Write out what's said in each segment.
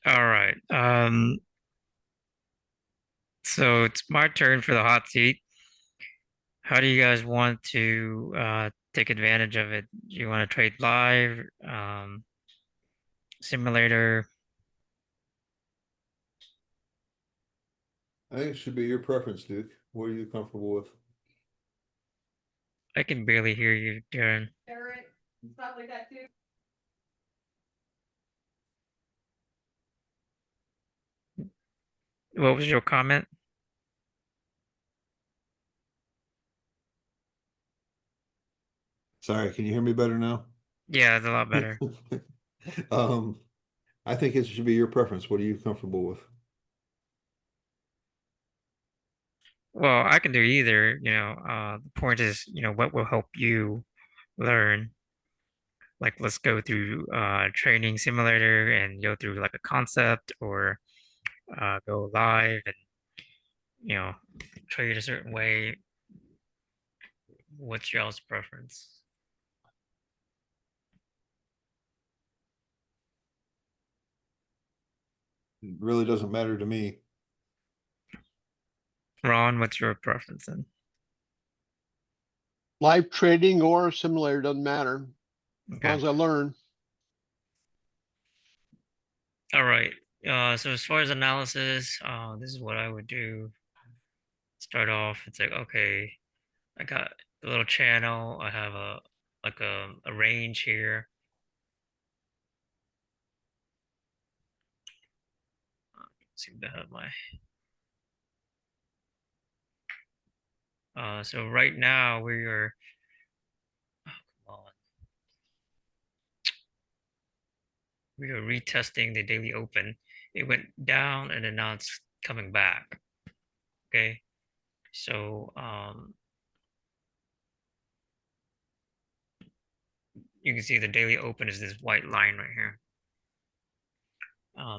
All right. So it's my turn for the hot seat. How do you guys want to take advantage of it? Do you want to trade live, simulator? I think it should be your preference, Duke. What are you comfortable with? I can barely hear you, Darren. What was your comment? Sorry, can you hear me better now? Yeah, it's a lot better. Um, I think it should be your preference. What are you comfortable with? Well, I can do either, the point is, what will help you learn. Like, let's go through training simulator and go through like a concept or go live and, you know, trade a certain way. What's y'all's preference? It really doesn't matter to me. Ron, what's your preference then? Live trading or simulator doesn't matter as long Okay. as I learn. All right. So as far as analysis, this is what I would do. Start off, it's like, okay, I got a little channel. I have a range here. Seem to have my so right now we are oh, come on. We are retesting the daily open. It went down and then now it's coming back. Okay. So you can see the daily open is this white line right here.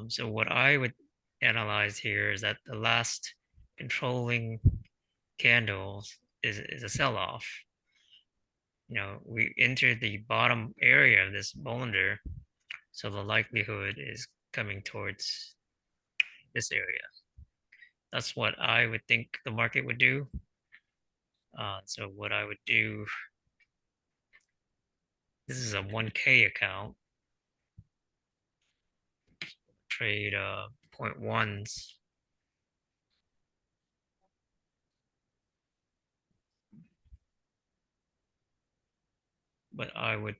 So what I would analyze here is that the last controlling candles is a sell-off. We entered the bottom area of this Bollinger, so the likelihood is coming towards this area. That's what I would think the market would do. So what I would do, this is a 1K account, trade point ones, but I would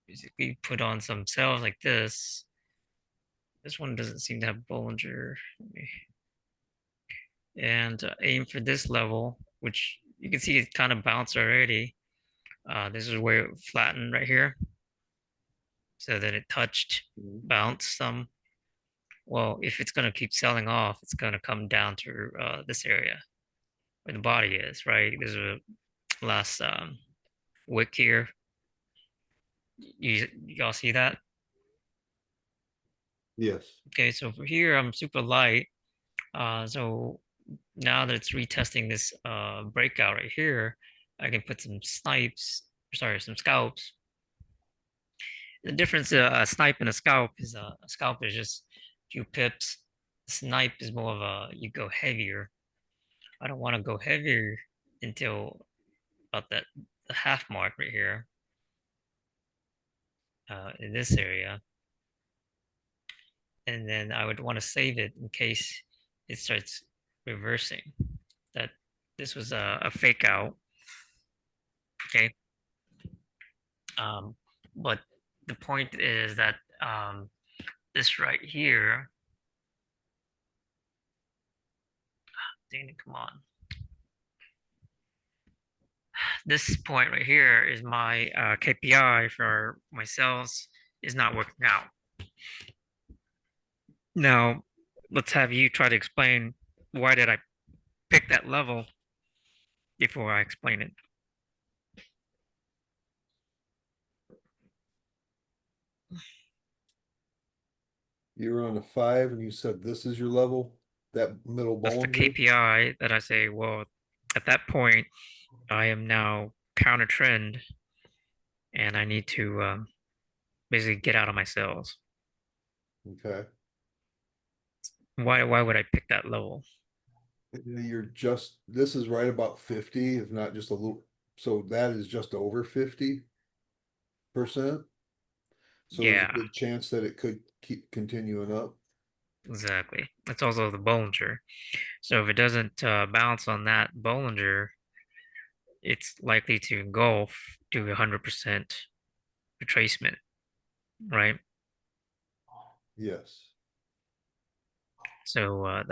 basically put on some cells like this. This one doesn't seem to have Bollinger. And aim for this level, which you can see it kind of bounced already. This is where it flattened right here. So then it touched, bounced some. Well, if it's going to keep selling off, it's going to come down to this area where the body is, right? There's a last wick here. Y'all see that? Yes. Okay, so for here, I'm super light. So now that it's retesting this breakout right here, I can put some some scalps. The difference a snipe and a scalp is a scalp is just a few pips. Snipe is more of you go heavier. I don't want to go heavier until about the half mark right here in this area. And then I would want to save it in case it starts reversing. That this was a fake out. Okay. But the point is that this right here, dang it, come on. This point right here is my KPI for my sales is not working out. Now, let's have you try to explain why did I pick that level before I explain it. You were on a 5 and you said this is your level, that middle That's the Bollinger. KPI that I say, well, at that point, I am now counter trend and I need to basically get out of my cells. Okay. Why would I pick that level? You're just, this is right about 50, if not just a little, so that is just over 50%. So there's a Yeah, good chance that it could keep continuing up. exactly. That's also the Bollinger. So if it doesn't bounce on that Bollinger, it's likely to engulf to 100% retracement, right? Yes. So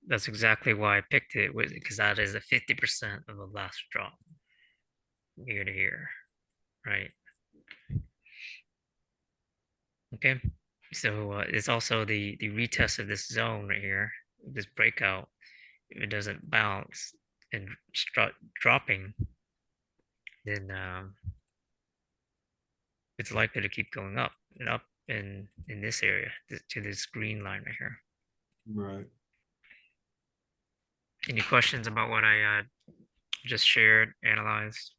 that's exactly why I picked it, was because that is a 50% of the last drop here to here, right? Okay. So it's also the retest of this zone right here, this breakout. If it doesn't bounce and start dropping, then it's likely to keep going up and up in this area to this green line right here. Right. Any questions about what I just shared, analyzed?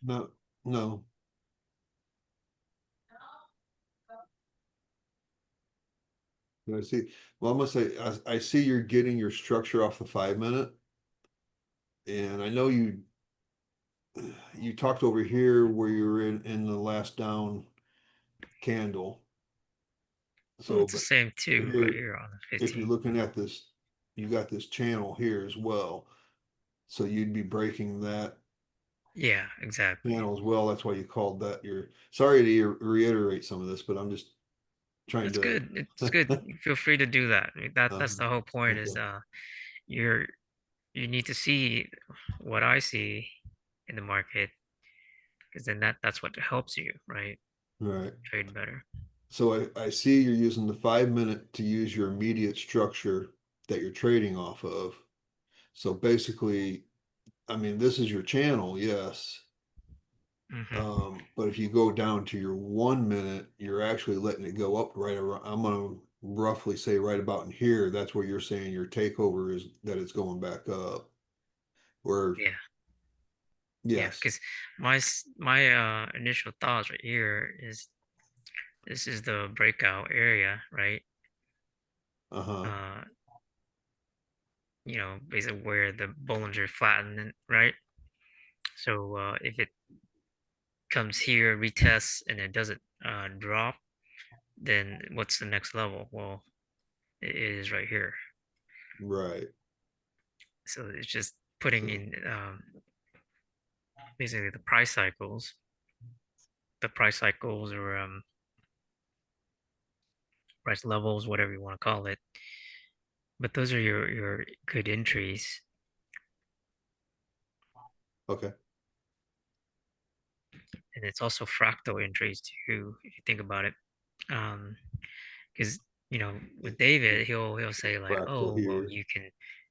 No, no. I see. Well, I'm gonna say, I see you're getting your structure off the 5 minute. And I know you talked over here where you're in the last down candle. Well, So, it's the but same too right here, here on the if you're 15. looking at this, you got this channel here as well. So you'd be breaking that Yeah, exactly. channel as well. That's why you called that your, sorry to reiterate some of this, but I'm just trying It's to. good. It's good. Feel free to do that. That's Um, the whole point is okay, you're you need to see what I see in the market because then that's what helps you, right? right. Trade better. So I see you're using the 5 minute to use your immediate structure that you're trading off of. So basically, I mean, this is your channel, yes. Hmm. But if you go down to your 1 minute, you're actually letting it go up right around. I'm gonna roughly say right about in here. That's where you're saying your takeover is, that it's going back up. Where Yeah, yeah. yes, Because my initial thoughts right here is this is the breakout area, right? uh-huh, Uh, basically where the Bollinger flattened, right? So if it comes here, retests, and it doesn't drop, then what's the next level? Well, it is right here. right. So it's just putting So in basically the price cycles. The price cycles or price levels, whatever you want to call it. But those are your good entries, okay, and it's also fractal entries too, if you think about it. Um, because with David, he'll say like, fractal oh well, here, you can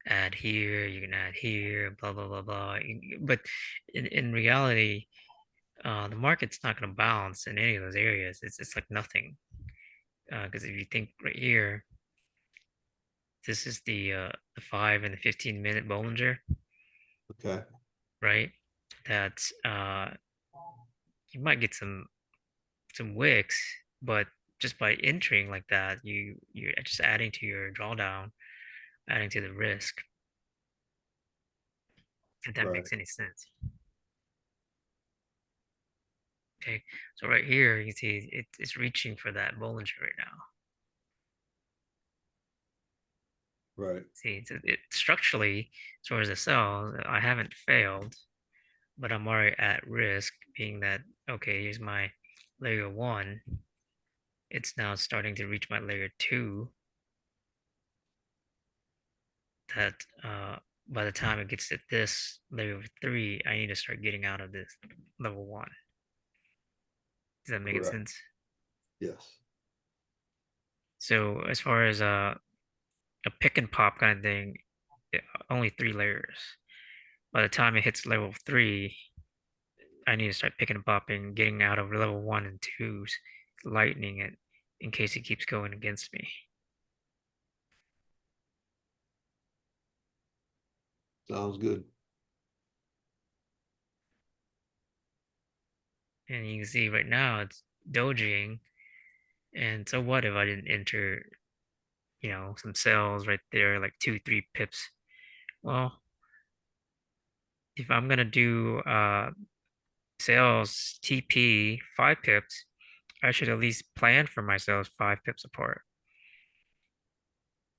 add here, you can add here, blah blah blah blah. But in reality, the market's not going to bounce in any of those areas. It's like nothing. Because if you think right here, this is the 5 and the 15 minute Bollinger, okay, right? That you might get some wicks, but just by entering like that, you're just adding to your drawdown, adding to the risk. If that right, makes any sense. Okay, so right here you can see it's reaching for that Bollinger right now. right, See, it structurally, as far as the cells, I haven't failed, but I'm already at risk, being that okay, here's my layer one. It's now starting to reach my layer two. That by the time it gets to this layer three, I need to start getting out of this level one. Does that make correct. sense? Yes, So as far as a pick and pop kind of thing, only 3 layers. By the time it hits level three, I need to start picking and popping, getting out of level one and twos, lightening it in case it keeps going against me. sounds good. And you can see right now it's dojiing. And so what if I didn't enter, some cells right there, like 2, 3 pips? Well, if I'm gonna do sales TP 5 pips, I should at least plan for myself 5 pips apart.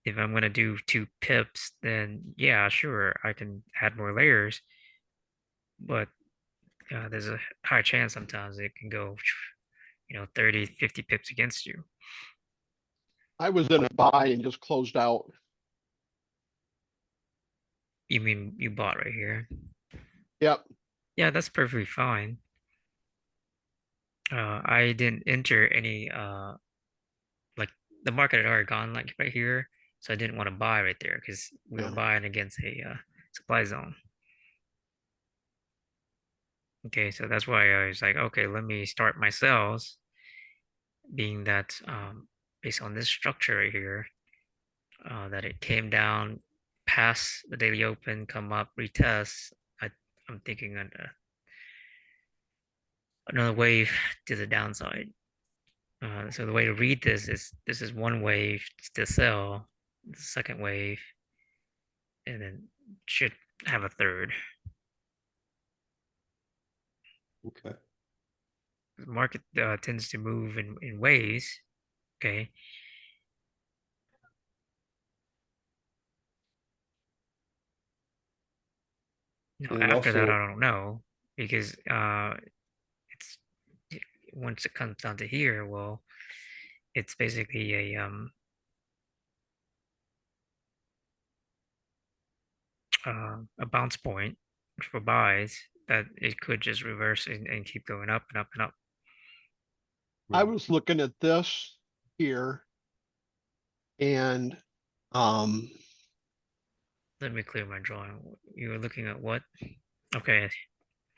If I'm gonna do 2 pips, then yeah, sure, I can add more layers, but there's a high chance sometimes it can go, 30, 50 pips against you. I was in a buy and just closed out. You mean you bought right here? Yep. Yeah, that's perfectly fine. I didn't enter any like the market had already gone like right here, so I didn't want to buy right there because we were Yeah. buying against a supply zone. Okay, so that's why I was like, okay, let me start my sales, being that based on this structure right here, that it came down past the daily open, come up, retest. I'm thinking another wave to the downside. So the way to read this is one wave to sell, the second wave, and then should have a third. Okay. The market tends to move in waves. Okay. Now And after that, also, I don't know because it's once it comes down to here, well, it's basically a bounce point for buys that it could just reverse and keep going up and up and up. I was looking at this here and um Let me clear my drawing. You were looking at what? Okay.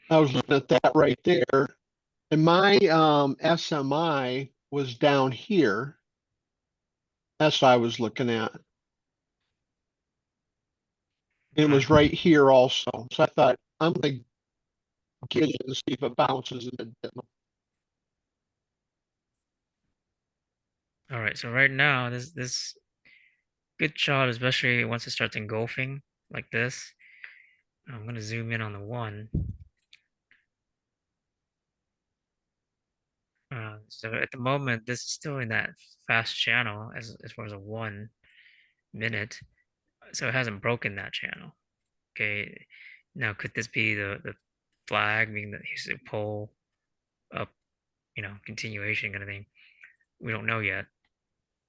I was looking at that right there. And my SMI was down here. That's what I was looking at. It was right here also. So I thought I'm gonna get it and see if it bounces and it didn't. All right. So right now, this good shot, especially once it starts engulfing like this. I'm gonna zoom in on the one. So at the moment, this is still in that fast channel as far as a 1 minute. So it hasn't broken that channel. Okay. Now, could this be the flag, meaning that he's a pull up, continuation kind of thing? We don't know yet.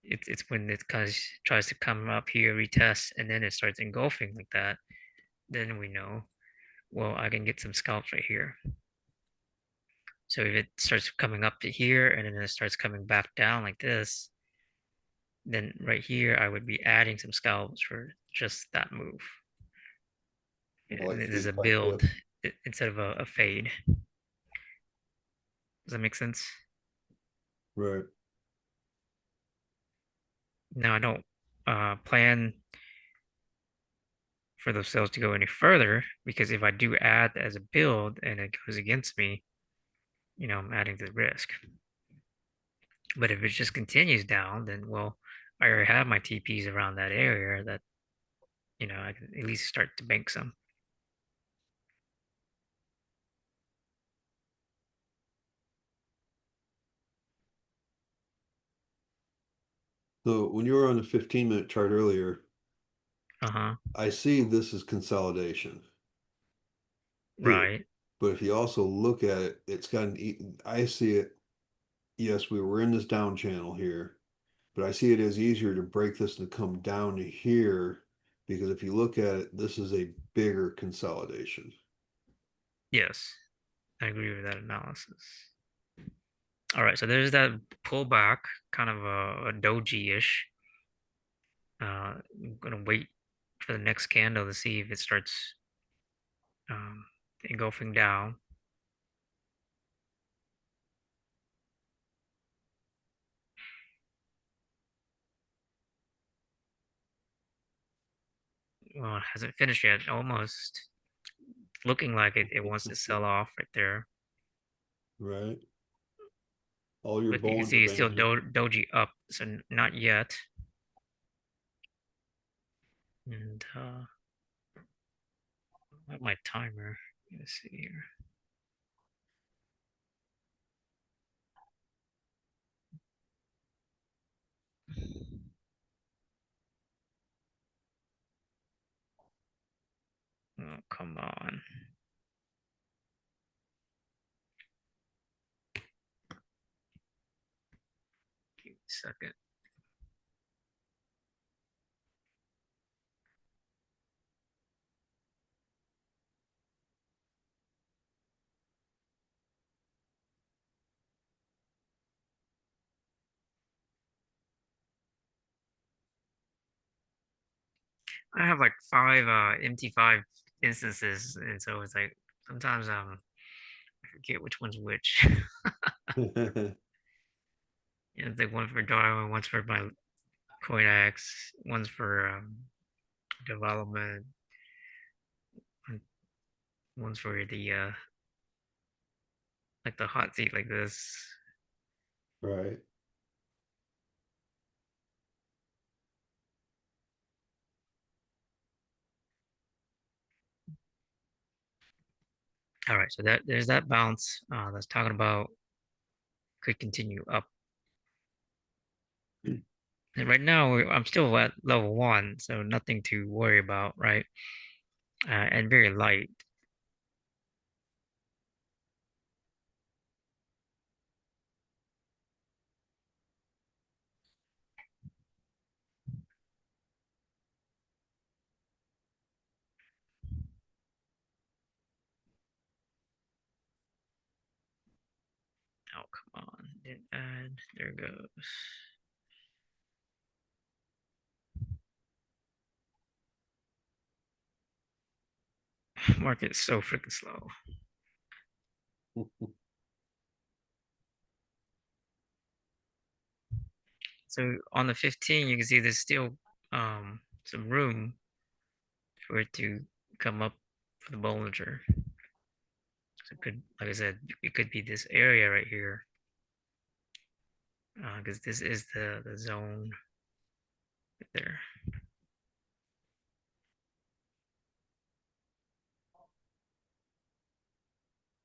It's when it kind of tries to come up here, retest, and then it starts engulfing like that. Then we know, well, I can get some scalps right here. So if it starts coming up to here and then it starts coming back down like this, then right here I would be adding some scalps for just that move. like And it is three a to five build pips. instead of a fade. Does that make sense? Right. Now I don't plan for those sales to go any further because if I do add as a build and it goes against me, I'm adding to the risk. But if it just continues down, then well, I already have my TPs around that area that I can at least start to bank some. So when you were on the 15-minute chart earlier, Uh-huh. I see this is consolidation here. Right. But if you also look at it, it's got I see it. Yes, we were in this down channel here, but I see it as easier to break this and come down to here because if you look at it, this is a bigger consolidation. Yes. I agree with that analysis. All right, so there's that pullback, kind of a doji-ish. I'm gonna wait for the next candle to see if it starts um, engulfing down. Well, it hasn't finished yet. Almost looking like it wants to sell off right there. right? All your But you can Bollinger see it's still Bands. doji up, so not yet. And my timer. Let's see here. Oh, come on. Give me a second. I have like 5 MT5 instances, and so it's like sometimes I forget which one's which. Yeah, it's like one for Darwin, one's for my Coinex, one's for development, and one's for the like the hot seat like this. Right. All right, so there's that bounce that's talking about could continue up. And right now I'm still at level 1, so nothing to worry about, right? And very light. Oh, come on. Didn't add. There it goes. Market's so freaking slow. So on the 15, you can see there's still some room for it to come up for the Bollinger. So it could, like I said, it could be this area right here, because this is the zone right there.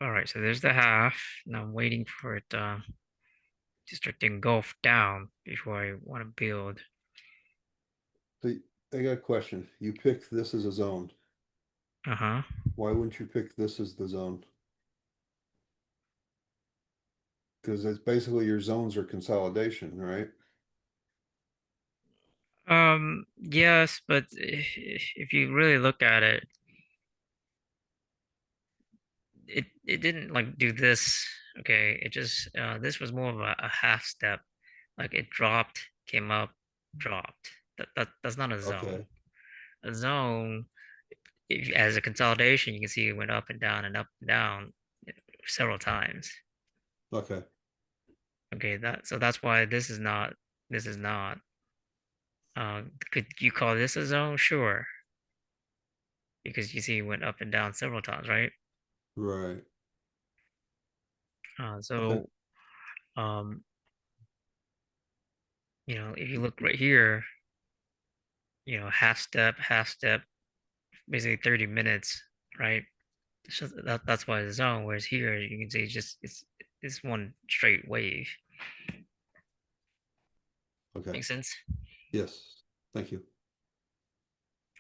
All right, so there's the half. Now I'm waiting for it to start to engulf down before I want to build. So I got a question. You pick this as a zone. Uh-huh. Why wouldn't you pick this as the zone? Because it's basically your zones are consolidation, right? Yes, but if you really look at it, it didn't like do this. Okay, it just this was more of a half step. Like it dropped, came up, dropped. That's not a zone. Okay. A zone, if, as a consolidation, you can see it went up and down several times. Okay. Okay, that's why this is not. Could you call this a zone? Sure, because you see it went up and down several times, right? Right. Okay. So um, if you look right here, half step, basically 30 minutes, right? So that's why the zone. Whereas here, you can see it's one straight wave. Okay. Makes sense. Yes. Thank you.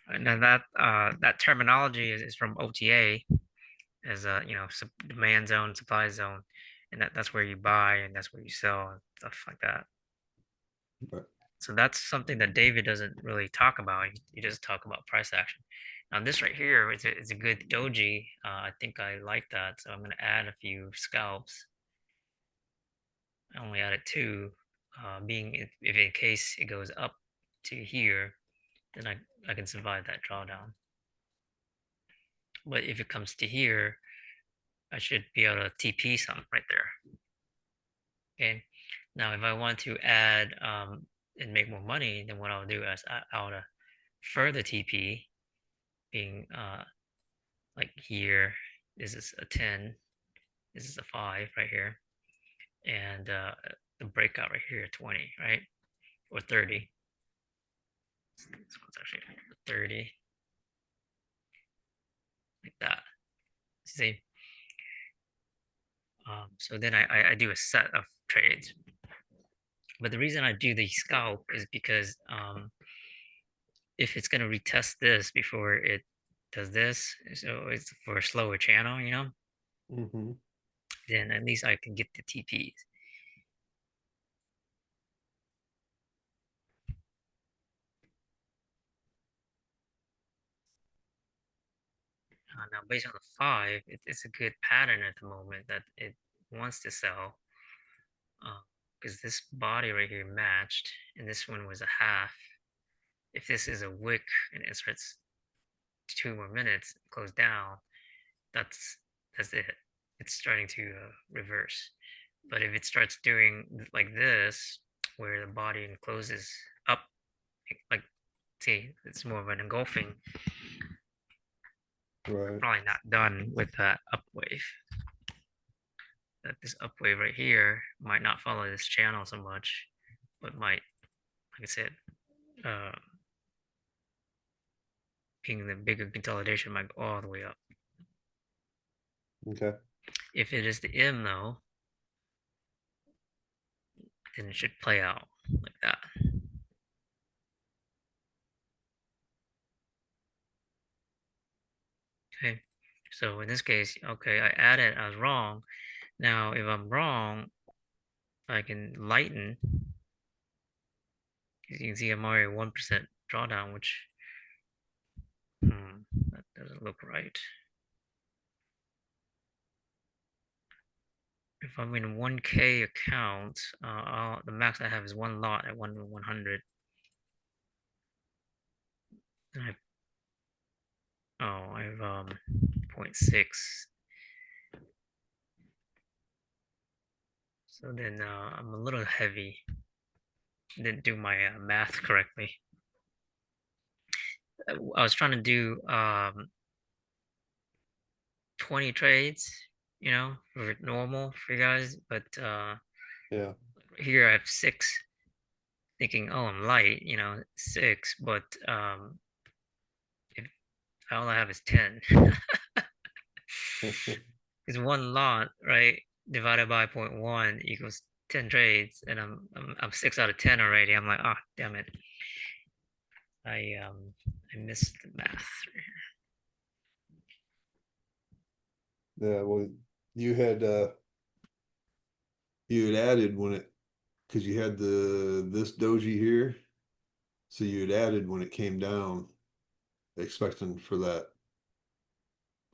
And then that terminology is from OTA, as demand zone, supply zone, and that's where you buy and that's where you sell and stuff like that. Right. So that's something that David doesn't really talk about. He just talk about price action. Now this right here is a good doji. I think I like that, so I'm going to add a few scalps. I only added 2, being if in case it goes up to here, then I can survive that drawdown. But if it comes to here, I should be able to TP some right there. Okay. Now, if I want to add and make more money, then what I'll do is I'll further TP, being like here, this is a 10. This is a 5 right here. And the breakout right here, 20, right? Or 30. This one's actually 30. Like that. See? So then I do a set of trades. But the reason I do the scalp is because if it's going to retest this before it does this, so it's for a slower channel, you know, Mm-hmm. then at least I can get the TPs. Now, based on the 5, it's a good pattern at the moment that it wants to sell because this body right here matched, and this one was a half. If this is a wick and it starts 2 more minutes, close down, that's it. It's starting to reverse. But if it starts doing like this, where the body closes up, like see, it's more of an engulfing. Right. Probably not done with that up wave. That this up wave right here might not follow this channel so much, but might, like I said, uh, being the bigger consolidation might go all the way up. Okay. If it is the M though, then it should play out like that. Okay, so in this case, okay, I added, I was wrong. Now, if I'm wrong, I can lighten. You can see I'm already 1% drawdown, which that doesn't look right. If I'm in 1K account, the max I have is 1 lot at 100. I have 0.6. So then I'm a little heavy. Didn't do my math correctly. I was trying to do 20 trades, you know, for normal for you guys, but Yeah. here I have 6, thinking, oh, I'm light, you know, 6, but if all I have is 10, because 1 lot, right, divided by 0.1 equals 10 trades, and I'm 6 out of 10 already. I'm like, oh, damn it, I missed the math. Yeah. Well, you had added when it because you had this doji here, so you had added when it came down, expecting for that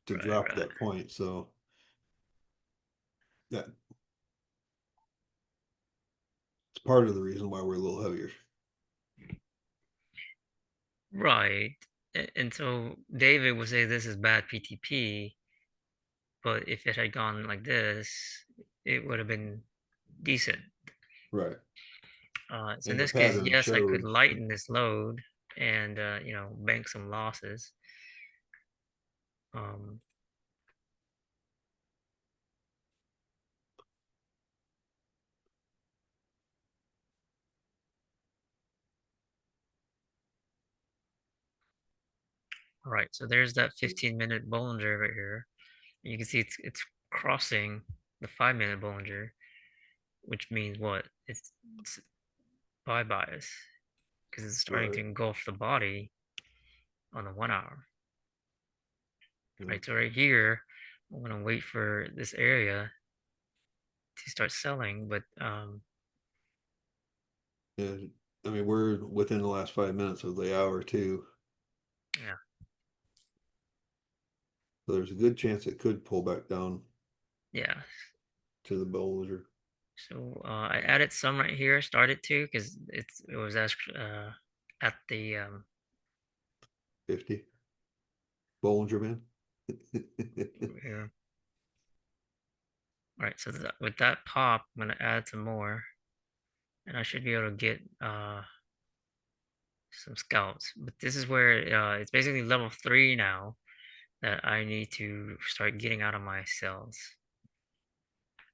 to Right, drop right. that point. So that it's part of the reason why we're a little heavier. Right. And so David would say this is bad PTP, but if it had gone like this, it would have been decent. Right. So in And the this case, pattern yes, I could showed. lighten this load and you know, bank some losses. Um, all right, so there's that 15-minute Bollinger right here. You can see it's crossing the 5-minute Bollinger, which means what? It's buy bias because it's starting to Right. engulf the body on the 1 hour. Yeah. Right, so right here, I'm gonna wait for this area to start selling, but Yeah. I mean, we're within the last 5 minutes of the hour too. yeah, So there's a good chance it could pull back down yeah. to the Bollinger. So I added some right here, started to, because it was at the 50. Bollinger Man. here. All right, so with that pop, I'm gonna add some more, and I should be able to get some scouts. But this is where it's basically level 3 now that I need to start getting out of my cells.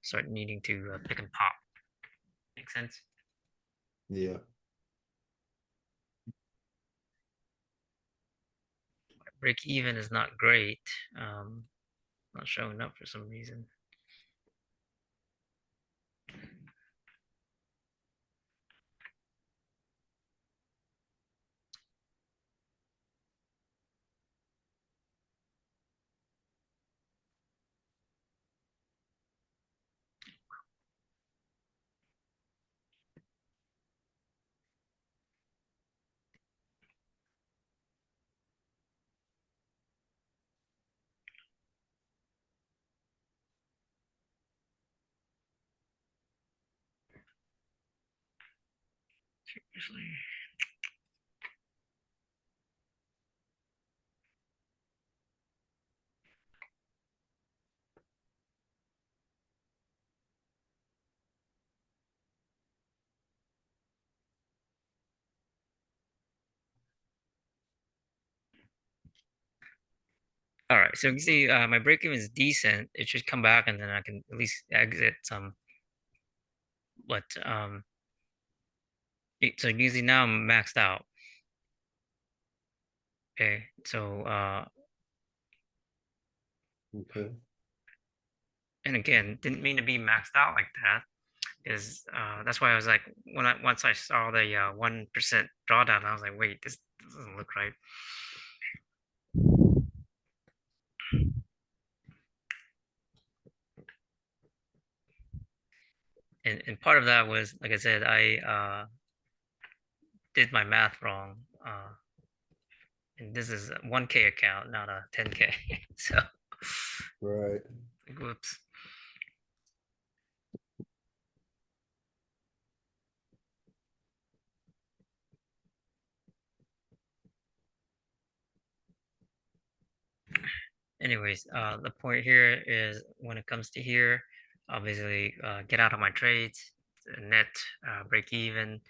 start needing to pick and pop. Make sense? Yeah. Break even is not great. Not showing up for some reason. Seriously. All right, so you can see my break even is decent. It should come back and then I can at least exit some. But so you can see now I'm maxed out. Okay, so Okay. and again, didn't mean to be maxed out like that. Is that's why I was like, once I saw the 1% drawdown, I was like, wait, this doesn't look right. And part of that was, like I said, I did my math wrong. And this is a 1K account, not a 10K. So, Right. whoops. Anyways, the point here is when it comes to here, I'll basically get out of my trades, net break even,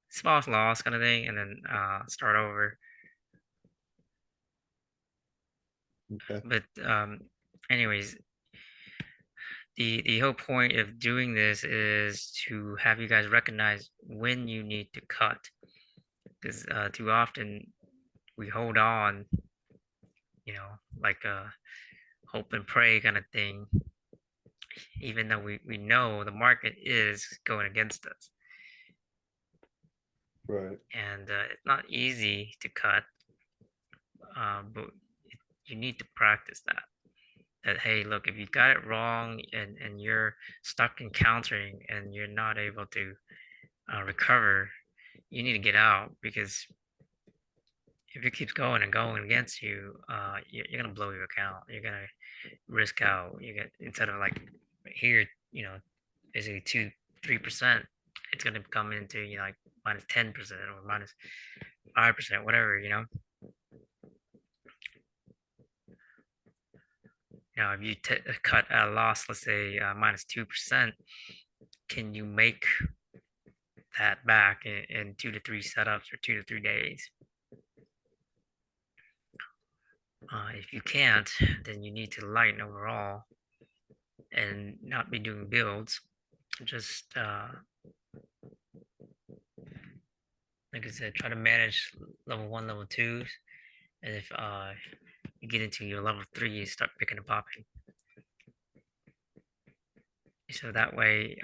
small loss kind of thing, and then start over. Okay. But anyways, the whole point of doing this is to have you guys recognize when you need to cut, because too often we hold on, like a hope and pray kind of thing, even though we know the market is going against us. Right. And it's not easy to cut, but you need to practice that. That hey, look, if you got it wrong and you're stuck in countering and you're not able to recover, you need to get out, because if it keeps going and going against you, you're gonna blow your account. You're gonna risk out. You get, instead of like here, basically 2-3%, it's gonna come into like minus 10% or minus 5%, whatever. If you cut a loss, let's say minus 2%, can you make that back in 2 to 3 setups or 2 to 3 days? If you can't, then you need to lighten overall and not be doing builds. Just like I said, try to manage level 1, level 2s, and if you get into your level 3, you start picking and popping. So that way,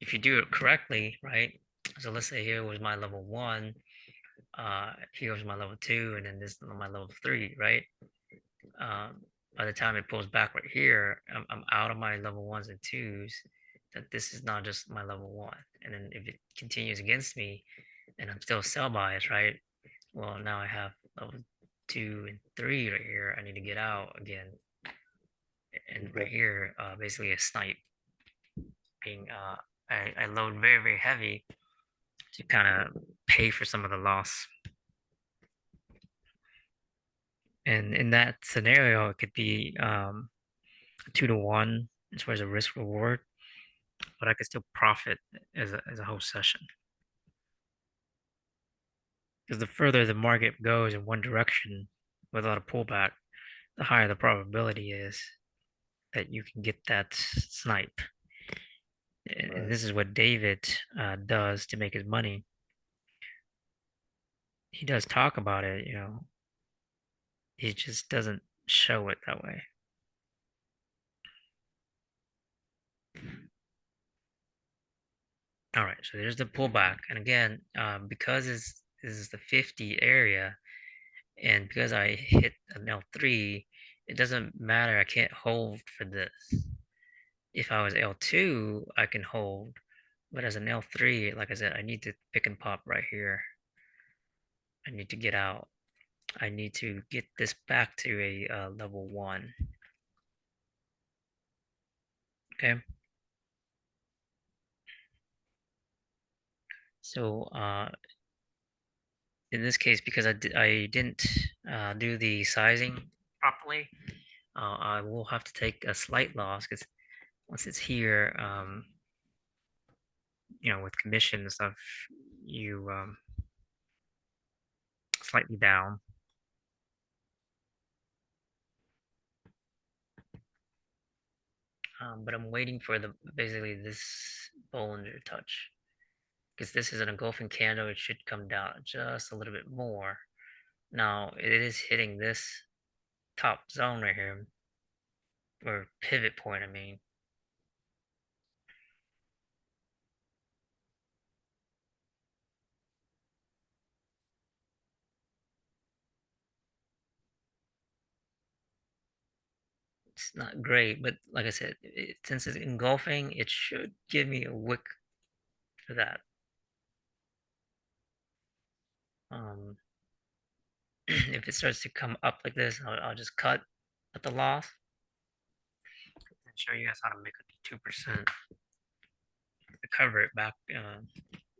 if you do it correctly, right? So let's say here was my level 1, here was my level 2, and then this is my level 3, right? By the time it pulls back right here, I'm out of my level 1s and 2s. That this is not just my level 1. And then if it continues against me, and I'm still sell bias, right? Well, now I have level 2 and 3 right here. I need to get out again. And right here, basically a snipe, being I load very, very heavy to kind of pay for some of the loss. And in that scenario, it could be 2 to 1 as far as a risk reward, but I could still profit as a whole session. Because the further the market goes in one direction without a pullback, the higher the probability is that you can get that snipe. And Right. this is what David does to make his money. He does talk about it, he just doesn't show it that way. All right, so there's the pullback. And again, because this is the 50 area, and because I hit an L3, it doesn't matter. I can't hold for this. If I was L2, I can hold. But as an L3, like I said, I need to pick and pop right here. I need to get out. I need to get this back to a level 1. Okay. So in this case, because I didn't do the sizing properly, I will have to take a slight loss because once it's here, with commission and stuff, you slightly down. But I'm waiting for basically this Bollinger touch because this is an engulfing candle. It should come down just a little bit more. Now it is hitting this top zone right here, or pivot point, I mean. It's not great, but like I said, since it's engulfing, it should give me a wick for that. If it starts to come up like this, I'll just cut at the loss and show you guys how to make a 2% to cover it back,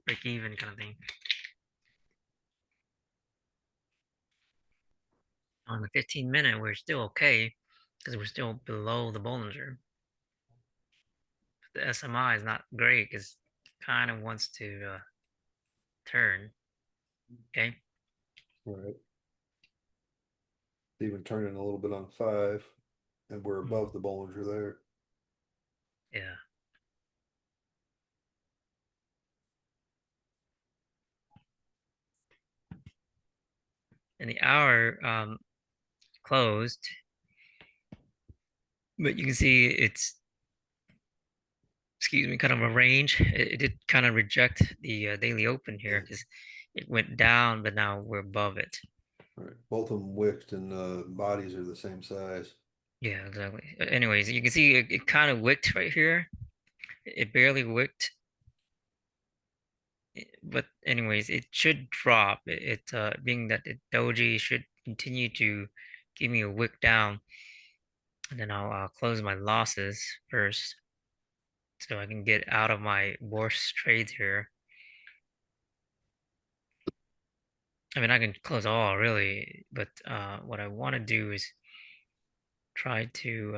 break even kind of thing. On the 15-minute, we're still okay because we're still below the Bollinger. The SMI is not great because it kind of wants to turn. Okay. Right. Even turning a little bit on 5, and we're above the Bollinger there. Yeah. And the hour closed, but you can see it's, excuse me, kind of a range. It did kind of reject the daily open here because it went down, but now we're above it. Right. Both of them wicked, and the bodies are the same size. Yeah, exactly. Anyways, you can see it kind of wicked right here. It barely wicked. But anyways, it should drop. Being that the doji should continue to give me a wick down, and then I'll close my losses first, so I can get out of my worst trades here. I mean, I can close all really, but what I want to do is try to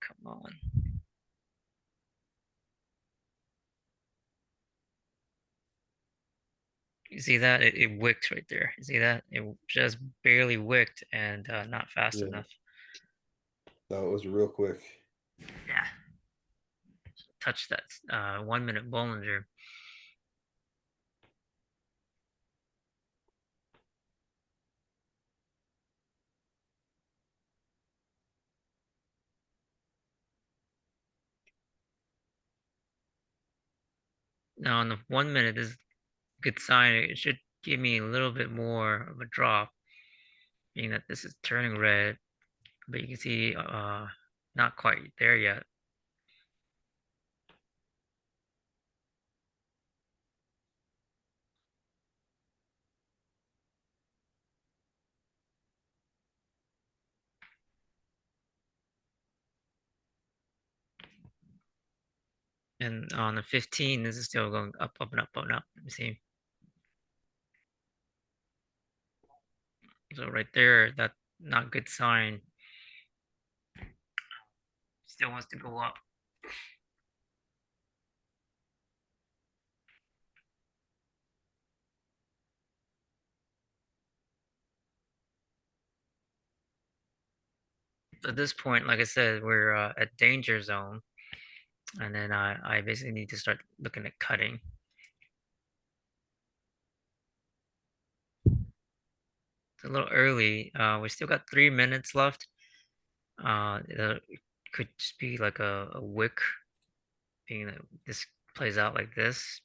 come on. You see that? It wicked right there. You see that? It just barely wicked and not fast Yeah. enough. That was real quick. Yeah. Touch that 1-minute Bollinger. Now on the 1-minute, this is a good sign. It should give me a little bit more of a drop, meaning that this is turning red, but you can see not quite there yet. And on the 15, this is still going up, up, and up, up, and up. Let me see. So right there, that not good sign. Still wants to go up. at this point, like I said, we're at danger zone, and then I basically need to start looking at cutting. It's a little early. We still got 3 minutes left. It could just be like a wick, being that this plays out like this.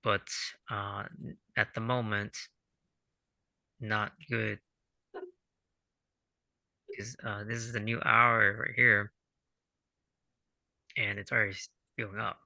But at the moment, not good, because this is the new hour right here, and it's already going up.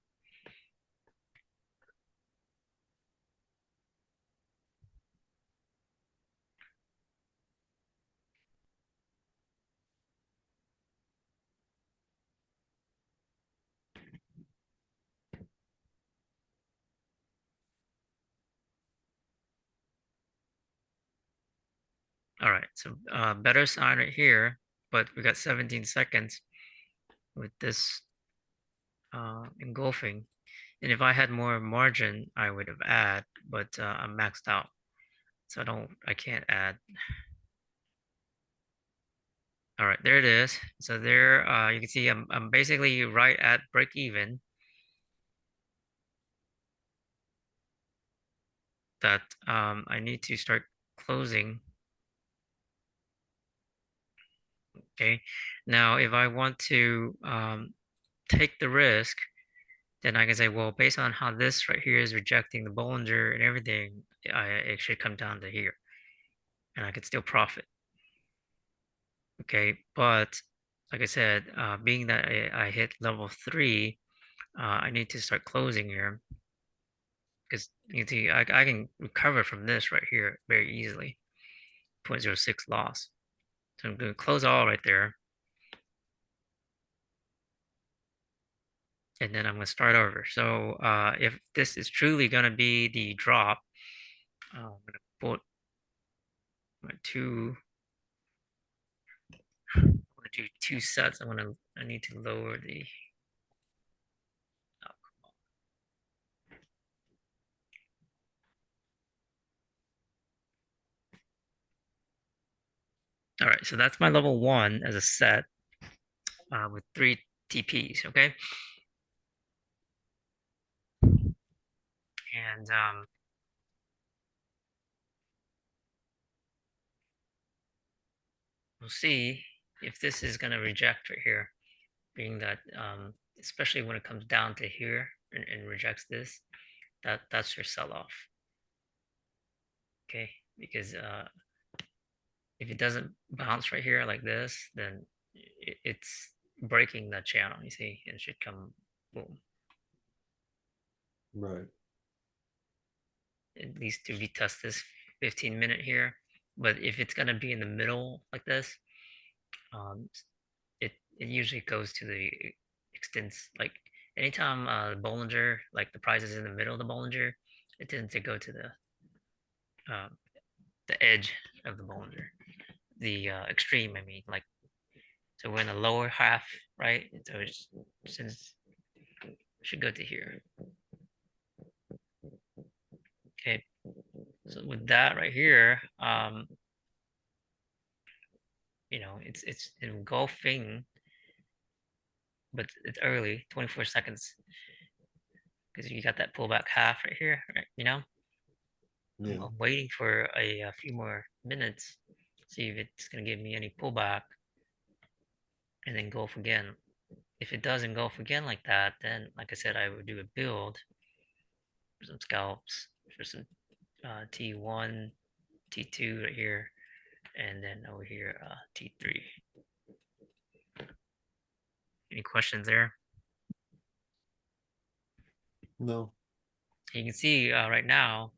All right, so better sign right here, but we got 17 seconds with this engulfing. And if I had more margin, I would have add, but I'm maxed out. So I can't add. All right, there it is. So there, you can see I'm basically right at break even. That I need to start closing. Okay, now if I want to take the risk, then I can say, well, based on how this right here is rejecting the Bollinger and everything, it should come down to here, and I could still profit. Okay, but like I said, being that I hit level 3, I need to start closing here, because you see I can recover from this right here very easily. 0.06 loss. So I'm going to close all right there. And then I'm going to start over. So if this is truly going to be the drop, I'm going to put my I'm going to do 2 sets. I need to lower the, oh, all right, so that's my level 1 as a set with 3 TPs, okay? And we'll see if this is going to reject right here, being that especially when it comes down to here and rejects this, that's your sell-off. Okay, because if it doesn't bounce right here like this, then it's breaking that channel, you see, and it should come boom. Right. At least to retest this 15-minute here. But if it's gonna be in the middle like this, it usually goes to the extents, like anytime Bollinger, like the price is in the middle of the Bollinger, it tends to go to the edge of the Bollinger, the extreme, I mean, like, so we're in the lower half, right? So it's, since it should go to here. Okay, so with that right here, it's engulfing, but it's early, 24 seconds, because you got that pullback half right here, right? Yeah. I'm waiting for a few more minutes, see if it's gonna give me any pullback, and then engulf again. If it does engulf again like that, then like I said, I would do a build for some scalps, for some T1, T2 right here, and then over here T3. Any questions there? No. You can see right now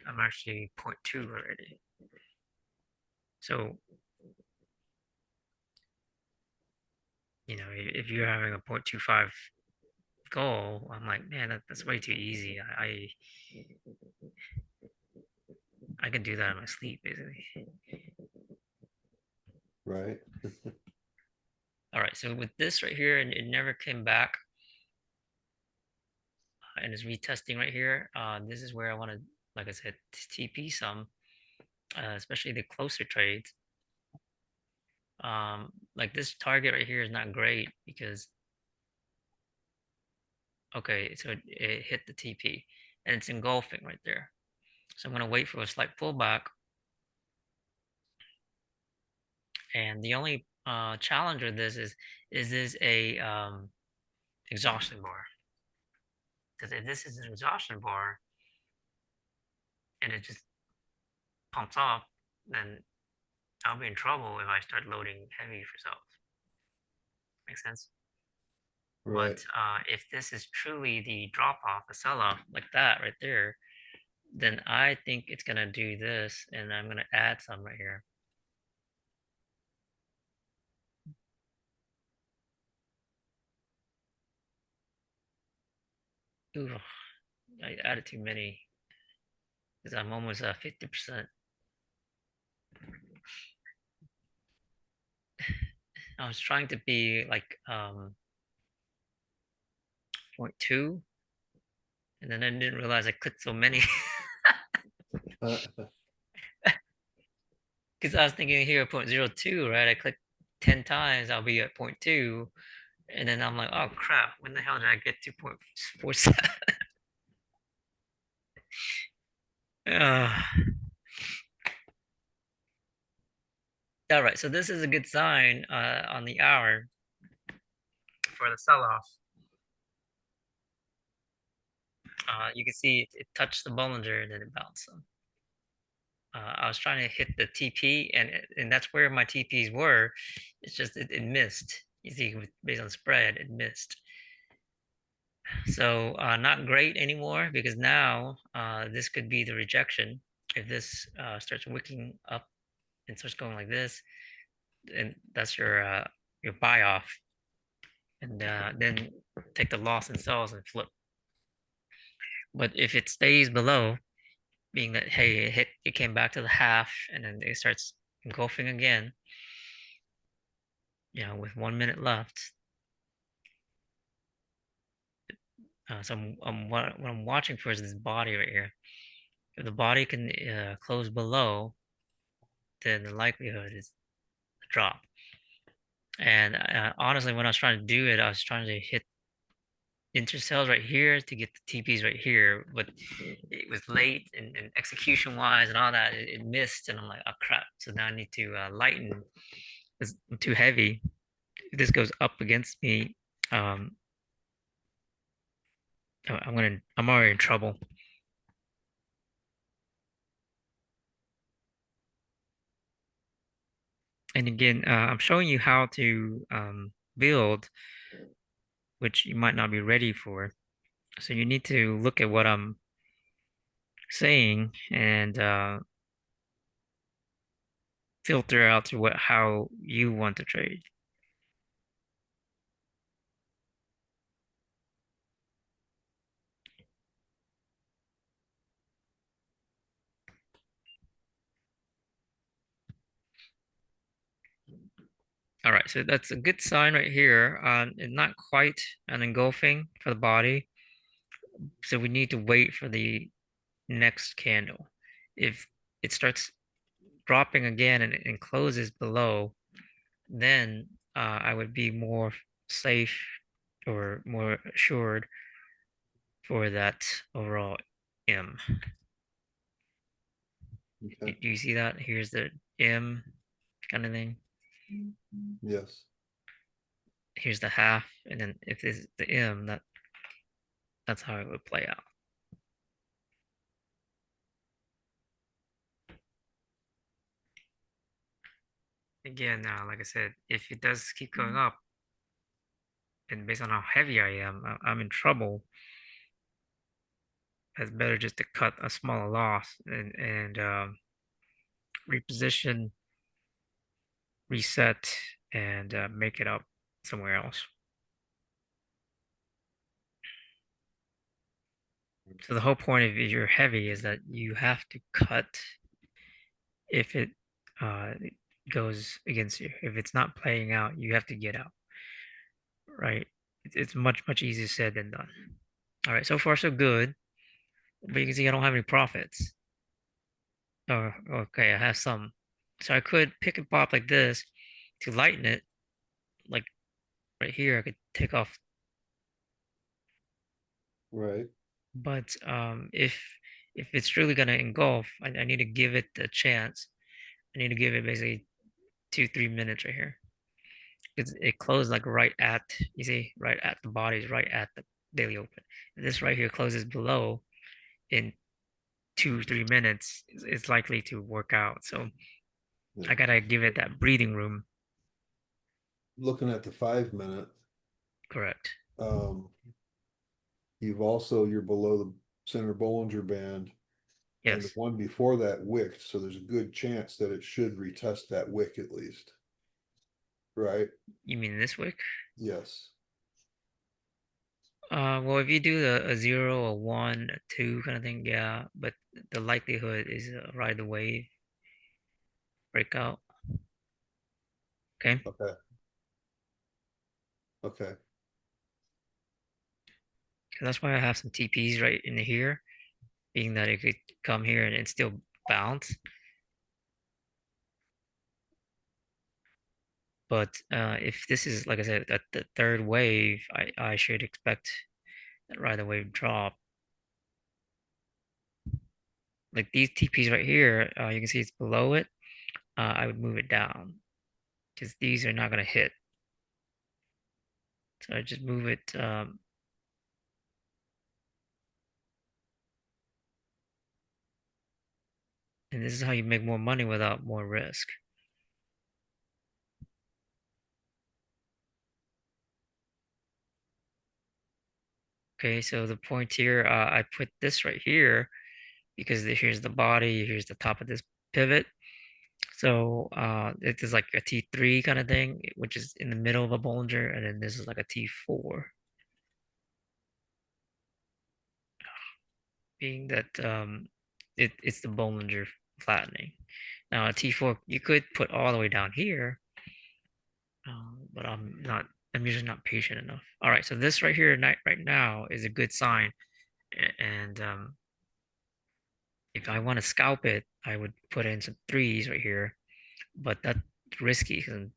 I'm actually 0.2 already. So if you're having a 0.25 goal, I'm like, man, that's way too easy. I can do that in my sleep, basically. Right. All right, so with this right here, and it never came back, and it's retesting right here. This is where I want to, like I said, TP some, especially the closer trades. Like this target right here is not great because, okay, so it hit the TP and it's engulfing right there. So I'm going to wait for a slight pullback. And the only challenge with this is this a exhaustion bar? Because if this is an exhaustion bar and it just pumps off, then I'll be in trouble if I start loading heavy for sales. Make sense? Right. But if this is truly the drop off, the sell off, like that right there, then I think it's gonna do this, and I'm gonna add some right here. Ooh, I added too many because I'm almost 50%. I was trying to be like 0.2, and then I didn't realize I clicked so many because I was thinking here 0.02, right? I clicked 10 times, I'll be at 0.2, and then I'm like, oh crap, when the hell did I get 2.47? All right, so this is a good sign on the hour for the sell-off. You can see it touched the Bollinger and then it bounced. I was trying to hit the TP, and that's where my TPs were. It's just it missed. You see, based on spread, it missed. So not great anymore because now this could be the rejection. If this starts wicking up and starts going like this, and that's your buy off, and then take the loss and sells and flip. But if it stays below, being that hey, it came back to the half, and then it starts engulfing again, with 1 minute left. So what I'm watching for is this body right here. If the body can close below, then the likelihood is a drop. And honestly, when I was trying to do it, I was trying to hit intercells right here to get the TPs right here, but it was late and execution wise and all that, it missed, and I'm like, oh crap! So now I need to lighten. It's too heavy. If this goes up against me, I'm already in trouble. And again, I'm showing you how to build, which you might not be ready for. So you need to look at what I'm saying and filter out to how you want to trade. All right, so that's a good sign right here. And not quite an engulfing for the body. So we need to wait for the next candle. If it starts dropping again and closes below, then I would be more safe or more assured for that overall M. Okay. Do you see that? Here's the M kind of thing. Yes. Here's the half, and then if this is the M, that's how it would play out. Again, like I said, if it does keep going up, and based on how heavy I am, I'm in trouble. It's better just to cut a smaller loss and reposition, reset, and make it up somewhere else. So the whole point of if you're heavy is that you have to cut if it goes against you. If it's not playing out, you have to get out, right? It's much easier said than done. All right, so far so good, but you can see I don't have any profits. Oh, okay, I have some. So I could pick and pop like this to lighten it, like right here, I could take off. Right. But if it's truly gonna engulf, I need to give it a chance. I need to give it basically 2-3 minutes right here. Because it closed like right at, you see, right at the bodies, right at the daily open. And this right here closes below in 2-3 minutes. It's likely to work out. So Yeah. I gotta give it that breathing room. Looking at the 5 minute, Correct. um, you're below the center Bollinger Band, and the Yes. one before that wicked, so there's a good chance that it should retest that wick at least. Right? You mean this wick? Yes. Well, if you do a 0, a 1, a 2 kind of thing, yeah, but the likelihood is ride the wave, breakout. Okay. Okay. Okay. That's why I have some TPs right in here, being that it could come here and still bounce. But if this is, like I said, at the third wave, I should expect that right wave drop. Like these TPs right here, you can see it's below it. I would move it down because these are not going to hit. So I just move it. And this is how you make more money without more risk. Okay, so the point here, I put this right here because here's the body, here's the top of this pivot. So it is like a T3 kind of thing, which is in the middle of a Bollinger, and then this is like a T4, being that it's the Bollinger flattening. Now a T4 you could put all the way down here, but I'm usually not patient enough. All right, so this right here right now is a good sign, and if I want to scalp it, I would put in some threes right here, but that's risky because I'm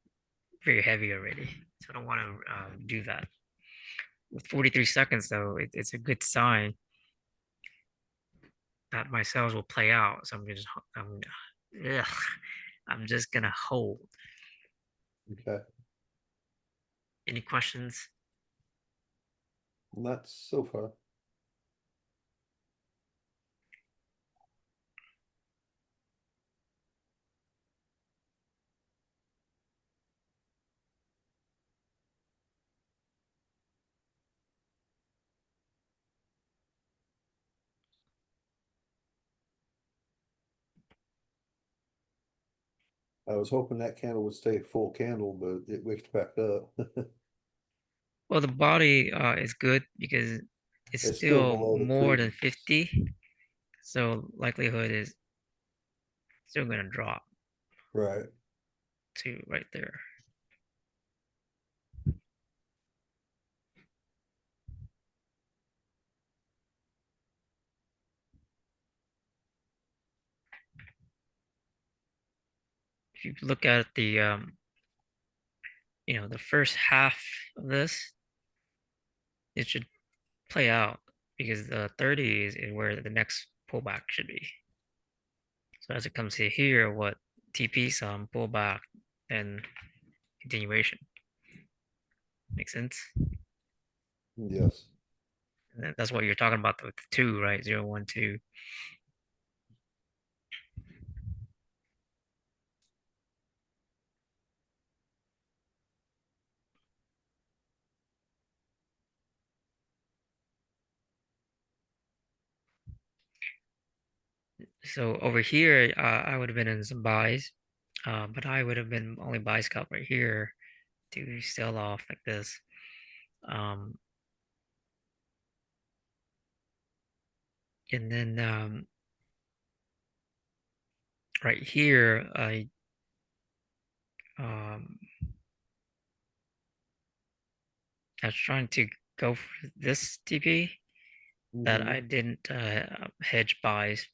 very heavy already, so I don't want to do that. With 43 seconds though, it's a good sign that my sales will play out. So ugh, I'm just gonna hold. Okay. Any questions? Not so far. I was hoping that candle would stay full candle, but it wicked back up. Well, the body is good because it's It's still still below the more than previous. 50, so likelihood is still gonna drop Right. to right there. If you look at the the first half of this, it should play out because the 30 is where the next pullback should be. So as it comes to here, what TP some pullback and continuation. Makes sense? Yes. And that's what you're talking about with the two, right? 0, 1, 2. So over here, I would have been in some buys, but I would have been only buy scalp right here to sell off like this. Um, and then right here, um, I was trying to go for this TP that Mhm. I didn't hedge buys,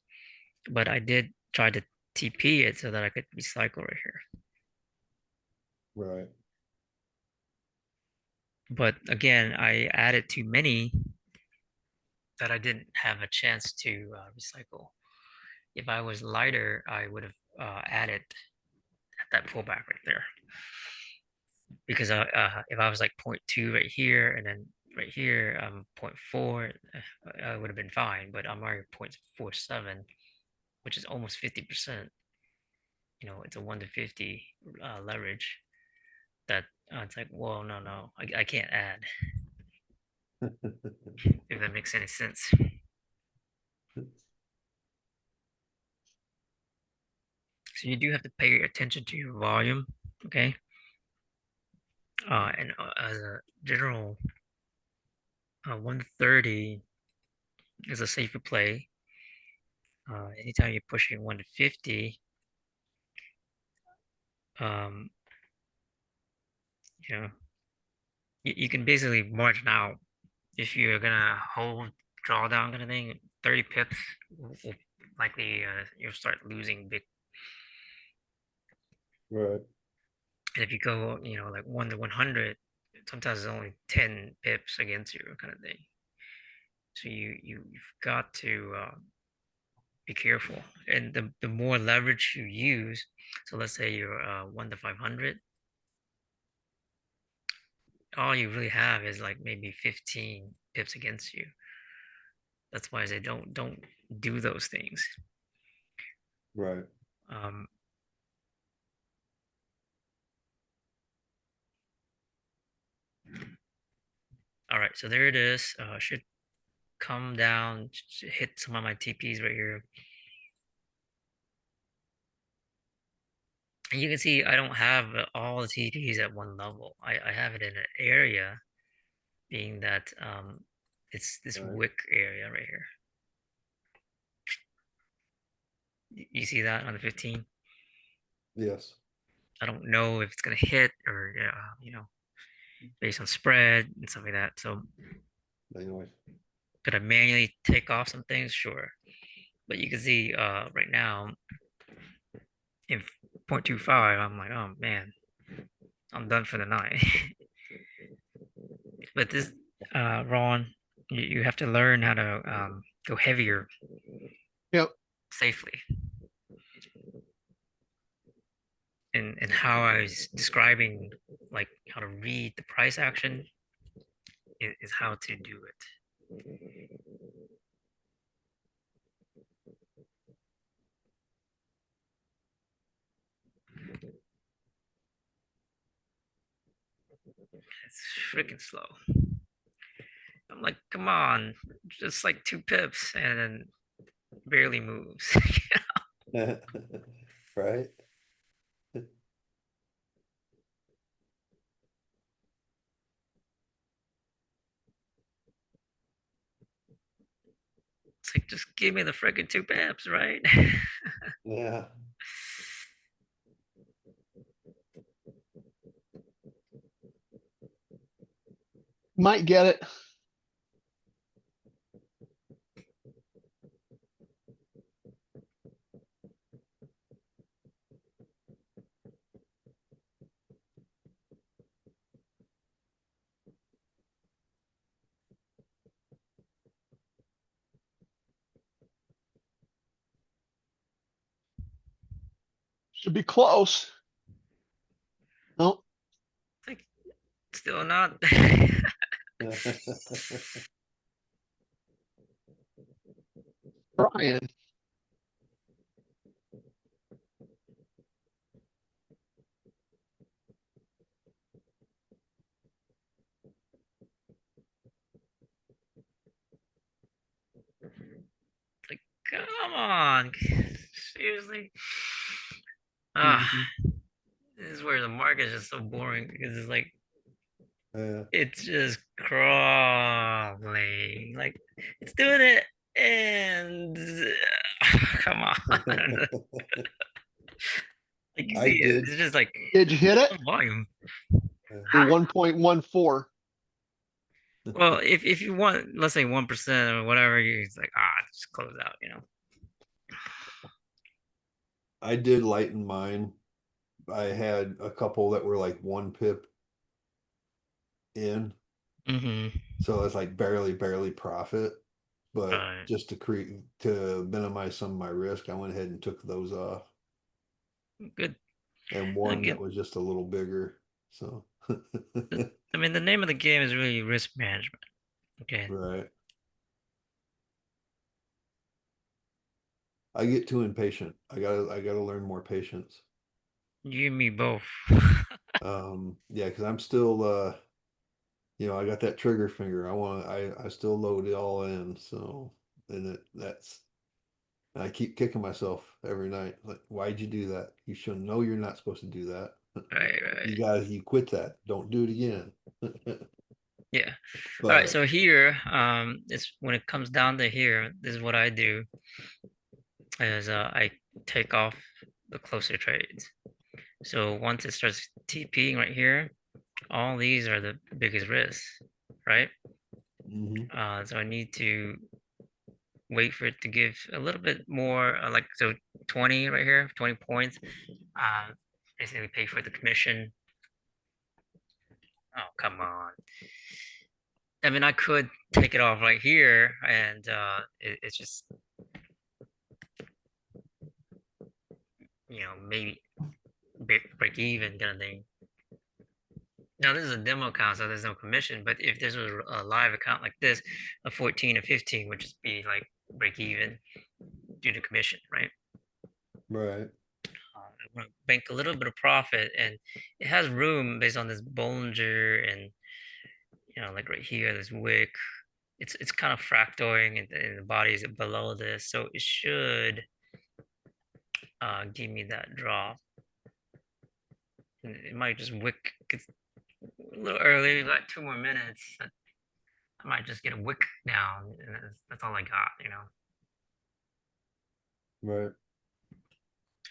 but I did try to TP it so that I could recycle right here. Right. But again, I added too many that I didn't have a chance to recycle. If I was lighter, I would have added that pullback right there. Because if I was like 0.2 right here and then right here, 0.4, I would have been fine. But I'm already 0.47, which is almost 50%. You know, it's a 1 to 50 leverage. That it's like, well, no, I can't add. If that makes any sense. So you do have to pay attention to your volume, okay? And as a general, 130 is a safer play. Anytime you're pushing 1 to 50, um, you know, you can basically margin out if you're gonna hold drawdown kind of thing. 30 pips will likely you'll start losing big. Right. And if you go, you know, like 1 to 100, sometimes it's only 10 pips against you kind of thing. So you've got to be careful. And the more leverage you use, so let's say you're 1 to 500, all you really have is like maybe 15 pips against you. That's why I say don't do those things. Right. Um, all right, so there it is. Should come down, should hit some of my TPs right here. And you can see I don't have all the TPs at one level. I have it in an area, being that it's this Right. wick area right here. You see that on the 15? Yes. I don't know if it's gonna hit or you know, based on spread and stuff like that. So Anyway. could I manually take off some things? Sure. But you can see right now in 0.25, I'm like, oh man, I'm done for the night. But this Ron, you have to learn how to go heavier Yep. safely. And how I was describing like how to read the price action is how to do it. It's freaking slow. I'm like, come on, just like 2 pips and then barely moves. Right. It's like, just give me the freaking 2 pips, right? Yeah. Might get it. Should be close. No, It's like, still not. Brian. Like, come on, seriously. Ah, this is where the market is just so boring because it's like Yeah. it's just crawling. Like it's doing it, and come on. Like you I see, did. it's just like Did you hit it? volume. For 1.14. Well, if you want, let's say 1% or whatever, it's like just close out. I did lighten mine I had a couple that were like 1 pip in, Mm-hmm. so it's like barely profit. But Right. just to create to minimize some of my risk, I went ahead and took those off, Good. and one that Good. was just a little bigger. So I mean, the name of the game is really risk management. Okay. right. I get too impatient. I gotta learn more patience. You and me both. Yeah, because I'm still I got that trigger finger. I still load it all in. So and that's I keep kicking myself every night. Like, why'd you do that? You should know you're not supposed to do that. Right, right. You quit that. Don't do it again. Yeah. All right. But So here, it's when it comes down to here, this is what I do is I take off the closer trades. So once it starts TPing right here, all these are the biggest risks, right? mhm, So I need to wait for it to give a little bit more, like so 20 right here, 20 points. Uh, Basically pay for the commission. Oh, come on. I mean, I could take it off right here, and it's just maybe break even kind of thing. Now this is a demo account, so there's no commission. But if this was a live account like this, a 14 or 15 would just be like break even due to commission, right? right, I want to bank a little bit of profit, and it has room based on this Bollinger and like right here, this wick. It's kind of fractoring, and the body is below this, so it should give me that drop. And it might just wick a little early, like 2 more minutes. I might just get a wick down, and that's all I got. right,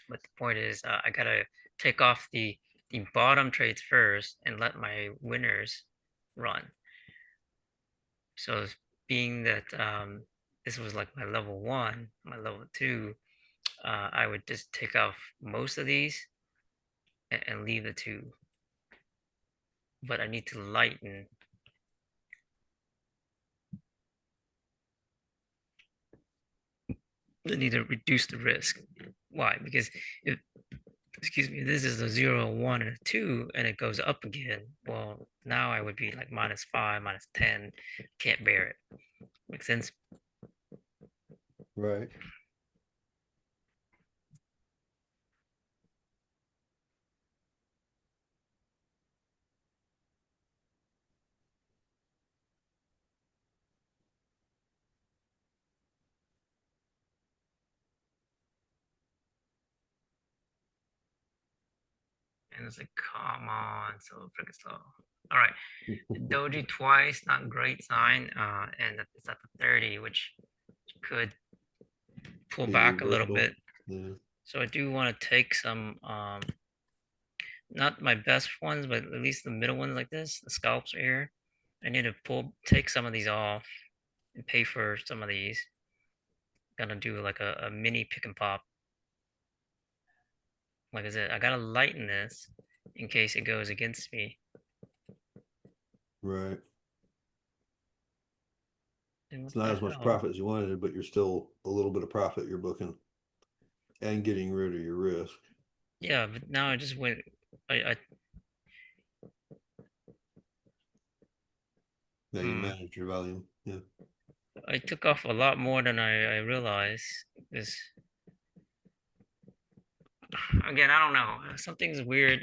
But the point is, I gotta take off the bottom trades first and let my winners run. So being that this was like my level 1, my level 2, I would just take off most of these and leave the 2. But I need to lighten. I need to reduce the risk. Why? Because if excuse me, this is a 0, 1, and a 2, and it goes up again. Well, now I would be like -5, -10. Can't bear it. Makes sense? right. And it's like, come on, so freaking slow. All right, doji twice, not great sign. And it's at the 30, which could pull Be back a little reversal. bit. Yeah, So I do want to take some, not my best ones, but at least the middle ones like this, the scalps right here. I need to take some of these off and pay for some of these. Gonna do like a mini pick and pop. Like I said, I gotta lighten this in case it goes against me. right. And what It's not the as much hell? profit as you wanted, but you're still a little bit of profit you're booking and getting rid of your risk. Yeah, but now I just went. I Now you hmm, manage your volume. Yeah. I took off a lot more than I realized. This again, I don't know. Something's weird.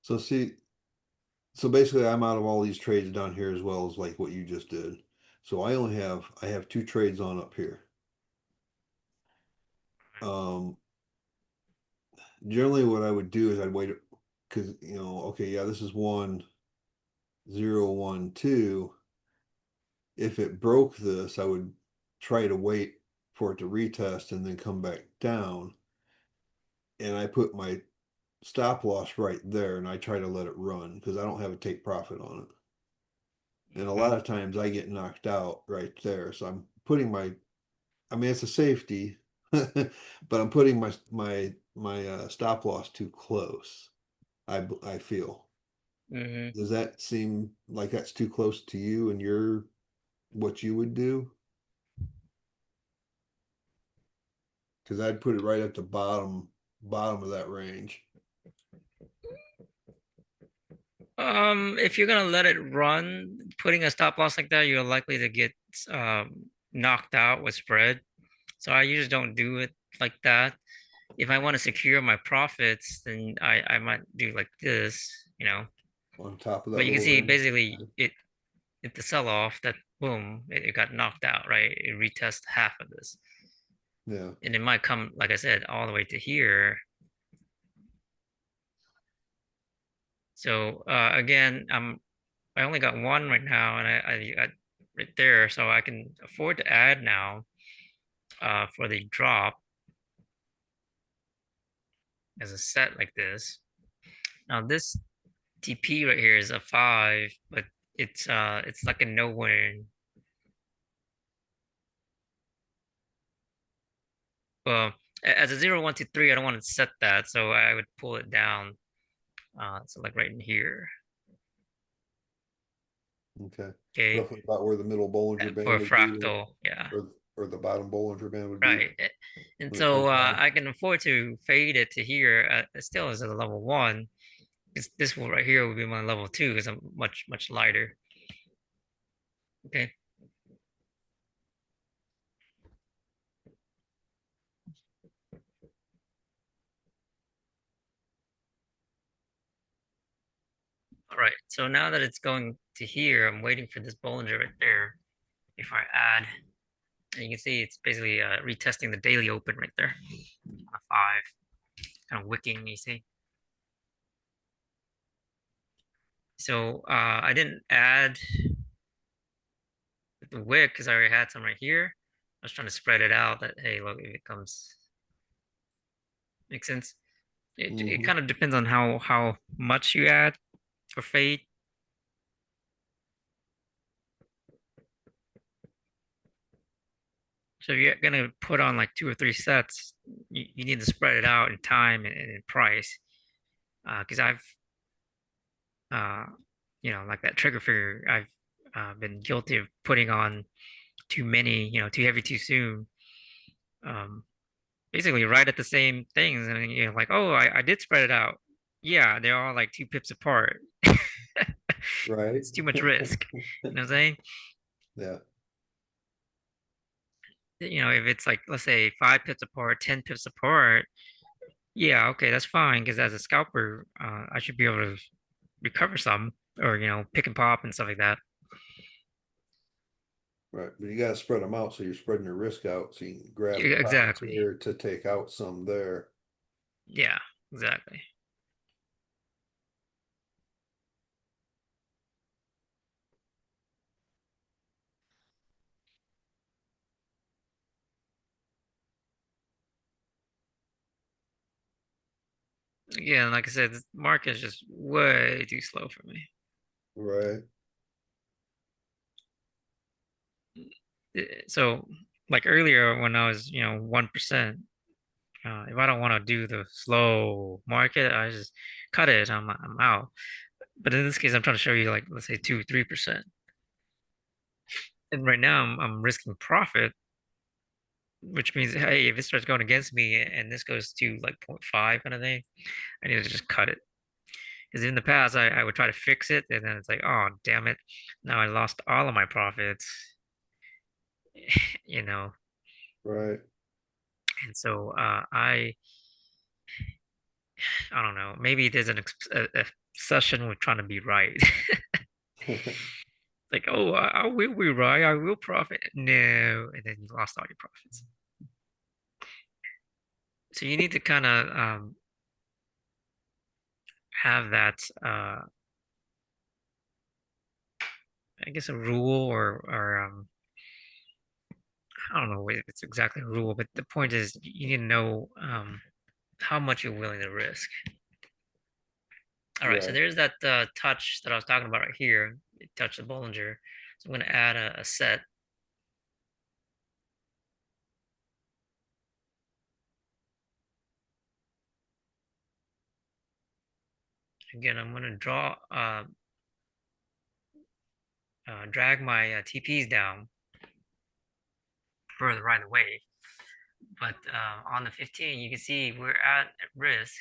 So see, so basically I'm out of all these trades down here as well as like what you just did. So I have 2 trades on up here. Um, Generally what I would do is I'd wait because okay, yeah, this is 1, 0, 1, 2. If it broke this, I would try to wait for it to retest and then come back down. And I put my stop loss right there and I try to let it run because I don't have a take profit on it. And a lot of times I get knocked out right there. So I'm putting I mean, it's a safety, but I'm putting my stop loss too close. I feel. Mm-hmm. Does that seem like that's too close to you and your what you would do? Because I'd put it right at the bottom of that range. If you're gonna let it run, putting a stop loss like that, you're likely to get knocked out with spread. So I usually don't do it like that. If I want to secure my profits, then I might do like this. On top of that But you can little see range. basically it the sell off that boom, it got knocked out, right? It retests half of this. Yeah. And it might come, like I said, all the way to here. So again, I only got one right now, and I got right there, so I can afford to add now for the drop as a set like this. Now this TP right here is a 5, but it's like a nowhere. Well, as a 0, 1, 2, 3, I don't want to set that, so I would pull it down. So like right in here. Okay. Okay, Roughly about where the middle Bollinger for Band a would be there, fractal, yeah. or the bottom Bollinger Band would be Right. And when it so comes down. I can afford to fade it to here. It still is at a level 1. This one right here would be my level 2 because I'm much, much lighter. Okay. All right. So now that it's going to here, I'm waiting for this Bollinger right there. If I add, and you can see it's basically retesting the daily open right there on a 5, kind of wicking, you see. So I didn't add the wick because I already had some right here. I was trying to spread it out that, hey, look, if it comes, makes sense. It Hmm. kind of depends on how much you add for fade. So if you're gonna put on like 2 or 3 sets, you need to spread it out in time and in price. Because I've uh like that trigger figure, I've been guilty of putting on too many, too heavy too soon. Um, Basically right at the same things, and like, oh, I did spread it out. Yeah, they're all like 2 pips apart. Right. It's too much risk. You know what I'm saying? Yeah. If it's like, let's say 5 pips apart, 10 pips apart, yeah, okay, that's fine. Because as a scalper, I should be able to recover some, or pick and pop and stuff like that. Right. But you got to spread them out so you're spreading your risk out so you can grab Yeah, profits exactly. here to take out some there. Yeah, exactly. Again, like I said, the market is just way too slow for me. Right. So, like earlier when I was, 1%, if I don't want to do the slow market, I just cut it. I'm out. But in this case, I'm trying to show you like, let's say 2, 3%. And right now I'm risking profit, which means, hey, if it starts going against me and this goes to like 0.5 kind of thing, I need to just cut it. Because in the past, I would try to fix it, and then it's like, oh, damn it. Now I lost all of my profits, you know. Right. And so I don't know, maybe there's a obsession with trying to be right. Like, oh, I will be right. I will profit. No, and then you lost all your profits. So you need to kind of have that, I guess, a rule or I don't know if it's exactly a rule, but the point is you need to know how much you're willing to risk. All right, so Right. there's that touch that I was talking about right here. It touched the Bollinger. So I'm going to add a set. Again, I'm going to drag my TPs down further right away. But on the 15, you can see we're at risk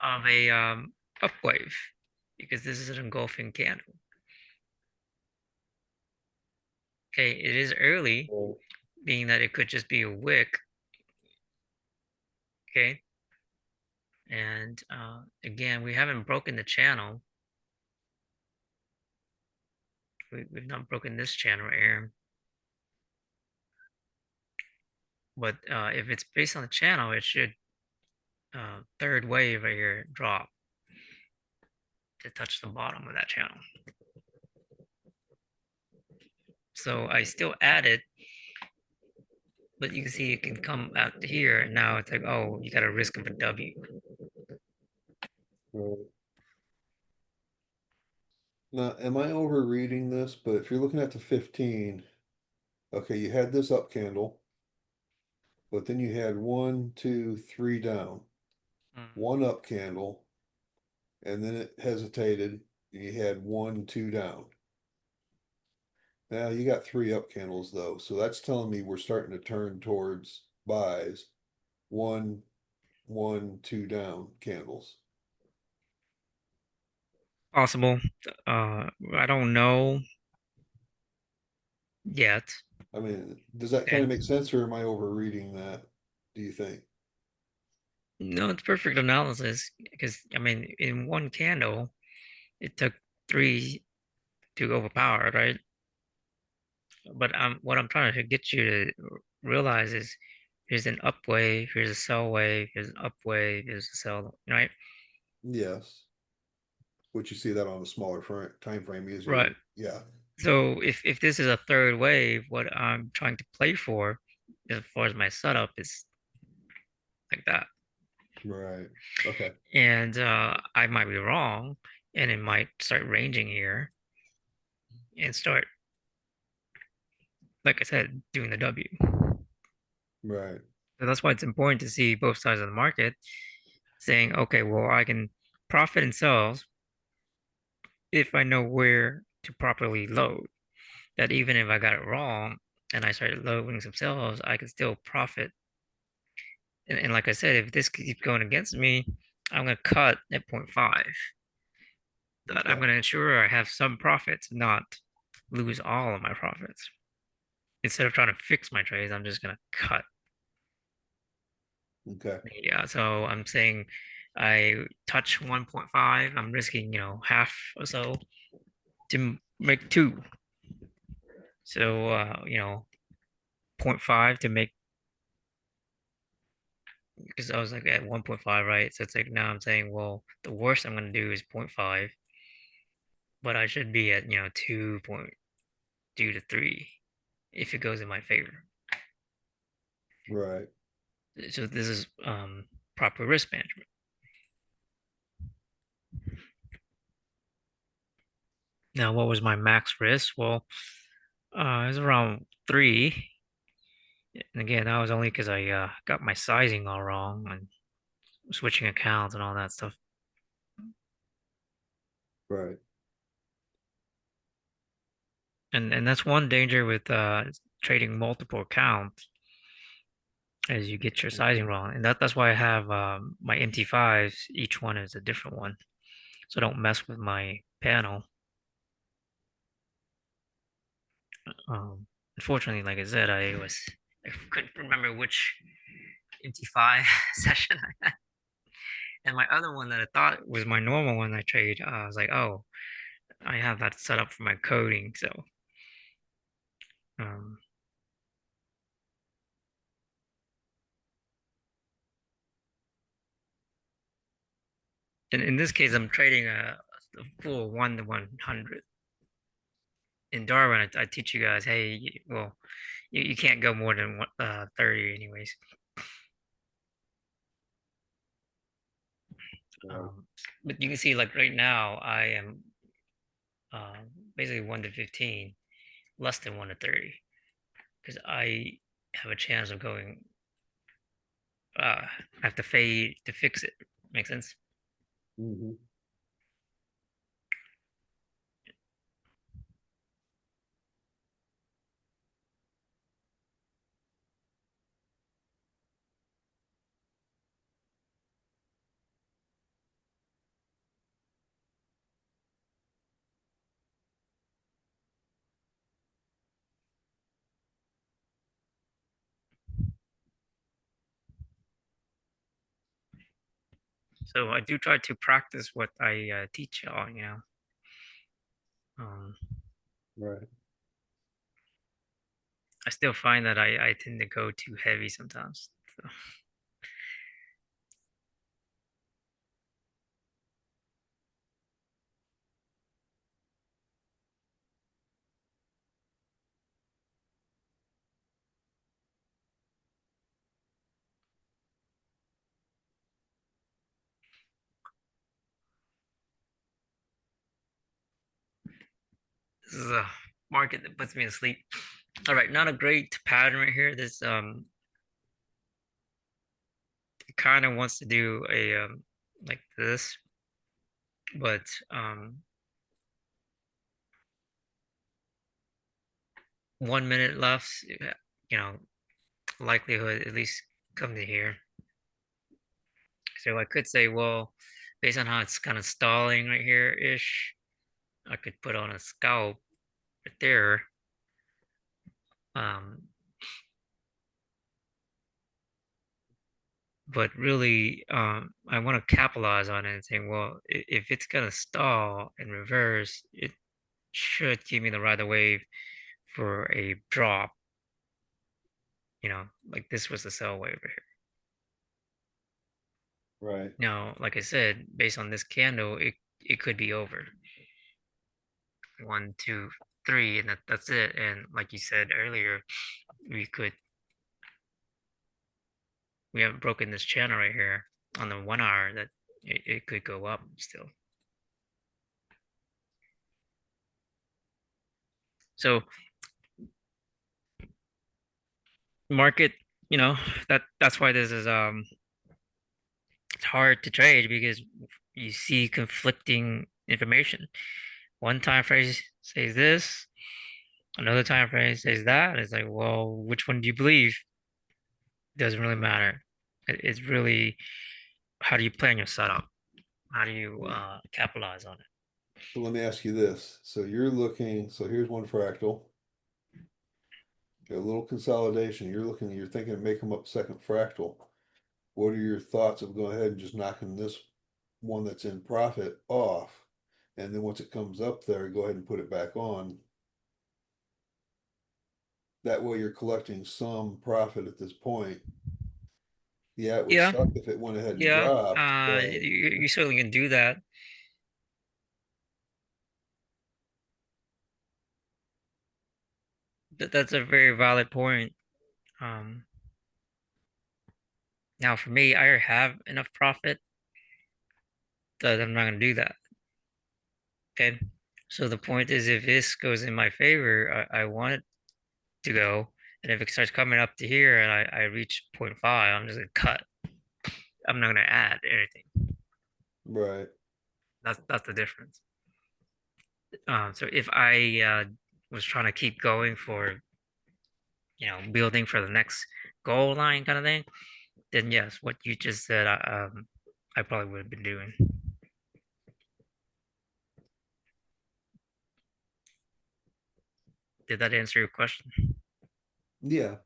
of a up wave because this is an engulfing candle. Okay, it is early, being that it could just be a wick. Okay, and again, we haven't broken the channel. We've not broken this channel here. But if it's based on the channel, it should third wave right here drop to touch the bottom of that channel. So I still add it, but you can see it can come out to here, and now it's like, oh, you got a risk of a W. Right. Now, am I overreading this? But if you're looking at the 15, okay, you had this up candle, but then you had 1, 2, 3 down, one up candle, and then it hesitated, and you had 1, 2 down. Now you got 3 up candles though, so that's telling me we're starting to turn towards buys. 1, 1, 2 down candles. Possible. I don't know yet. I mean, does that kind Okay. of make sense, or am I overreading that? Do you think? No, it's perfect analysis because I mean, in one candle, it took 3 to overpower, right? But what I'm trying to get you to realize is here's an up wave, here's a sell wave, here's an up wave, here's a sell, right? Yes. Which you see that on a smaller time frame Right. easier. Yeah. So if this is a third wave, what I'm trying to play for, as far as my setup, is like that. Right. Okay. And I might be wrong, and it might start ranging here and start, like I said, doing the W. Right. So that's why it's important to see both sides of the market, saying, okay, well, I can profit in sales if I know where to properly load. That even if I got it wrong and I started loading some sales, I can still profit. And like I said, if this keeps going against me, I'm going to cut at 0.5. That I'm Okay. going to ensure I have some profits, not lose all of my profits. Instead of trying to fix my trades, I'm just going to cut. Okay. Yeah, so I'm saying I touch 1.5, I'm risking, half or so to make 2. So, 0.5 to make, because I was like at 1.5, right? So it's like now I'm saying, well, the worst I'm going to do is 0.5, but I should be at, 2.2 to 3 if it goes in my favor. Right. So this is proper risk management. Now, what was my max risk? Well, it was around 3. And again, that was only because I got my sizing all wrong and switching accounts and all that stuff. Right. And that's one danger with trading multiple accounts as you get your sizing wrong. And that's why I have my MT5s. Each one is a different one, so don't mess with my panel. Unfortunately, like I said, I couldn't remember which MT5 session I had. And my other one that I thought was my normal one I trade, I was like, oh, I have that set up for my coding. So, um, in this case, I'm trading a full 1 to 100. In Darwin, I teach you guys, hey, well, you can't go more than 30 anyways. But you can see like right now I am basically 1 to 15, less than 1 to 30, because I have a chance of going. I have to fade to fix it. Make sense? Mhm. So I do try to practice what I teach y'all. Um, Right. I still find that I tend to go too heavy sometimes. So. This is a market that puts me to sleep. All right, not a great pattern right here. This it kind of wants to do a like this, but 1 minute left. You know, likelihood at least come to here. So I could say, well, based on how it's kind of stalling right here ish, I could put on a scalp right there. Um, but really, I want to capitalize on it and saying, well, if it's gonna stall and reverse, it should give me the right of wave for a drop. Like this was the sell wave right here. Right. Now, like I said, based on this candle, it could be over. 1, 2, 3, and that's it. And like you said earlier, we haven't broken this channel right here on the 1 hour that it could go up still. So market, that's why this is it's hard to trade because you see conflicting information. One time phrase says this, another time frame says that. It's like, well, which one do you believe? Doesn't really matter. It's really how do you plan your setup? How do you capitalize on it? So let me ask you this. So you're looking, so here's one fractal. Got a little consolidation. You're thinking of making up second fractal. What are your thoughts of going ahead and just knocking this one that's in profit off? And then once it comes up there, go ahead and put it back on. That way you're collecting some profit at this point. Yeah, it would Yeah, suck if it went ahead and yeah. dropped, You certainly can do that. That's a very valid point. Um, Now for me, I already have enough profit that I'm not gonna do that. Okay. So the point is if this goes in my favor, I want it to go. And if it starts coming up to here and I reach 0.5, I'm just gonna cut. I'm not gonna add anything. right? That's the difference. So if I was trying to keep going for building for the next goal line kind of thing, then yes, what you just said, I probably would have been doing. Did that answer your question? Yeah.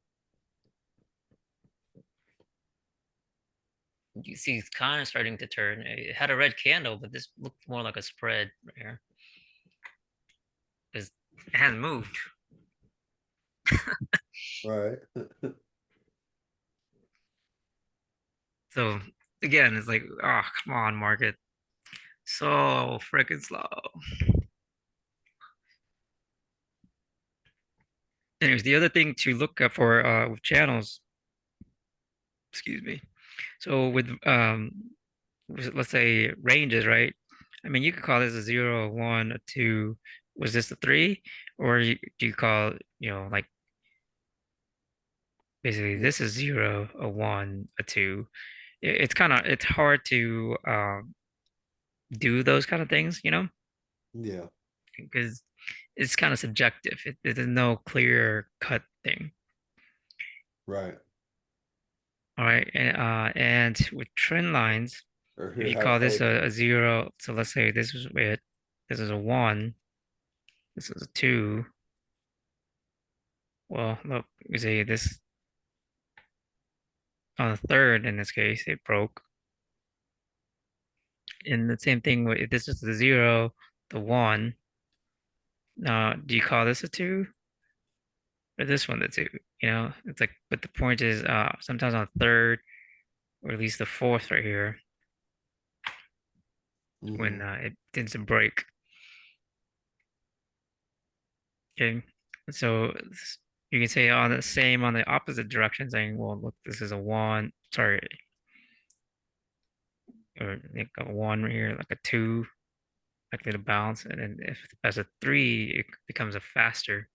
You see it's kind of starting to turn. It had a red candle, but this looked more like a spread right here because it hasn't moved. Right. So again, it's like, oh, come on, market. So freaking slow. Anyways, the other thing to look up for with channels, excuse me. So with let's say ranges, right? I mean, you could call this a zero, a one, a two. Was this a three? Or do you call, like basically Yeah. this is zero, a one, a two. It's hard to do those kind of things, Yeah. because it's kind of subjective. There's no clear cut thing. Right. All right. And with trend lines, Or if here, you call how this would a zero, so let's say this is a one, this is a two. Well, look, you see this on the third in this case, it broke. And the same thing with if this is the zero, the one. Now, do you call this a two or this one the two? It's like, but the point is, sometimes on third or at least the fourth right here, when mm-hmm. it tends to break. Okay, so you can say on the same on the opposite direction, saying, well, look, this is a one, sorry, or like a one right here, like a two, likely to bounce, and then if as a three, it becomes a faster.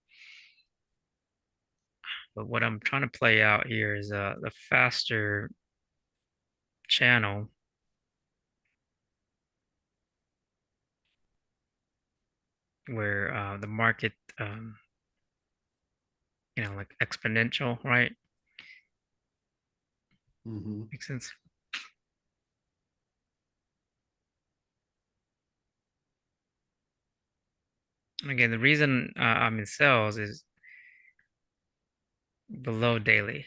But what I'm trying to play out here is the faster channel where the market, like exponential, right? Mm-hmm. Makes sense. And again, the reason I'm in sales is below daily.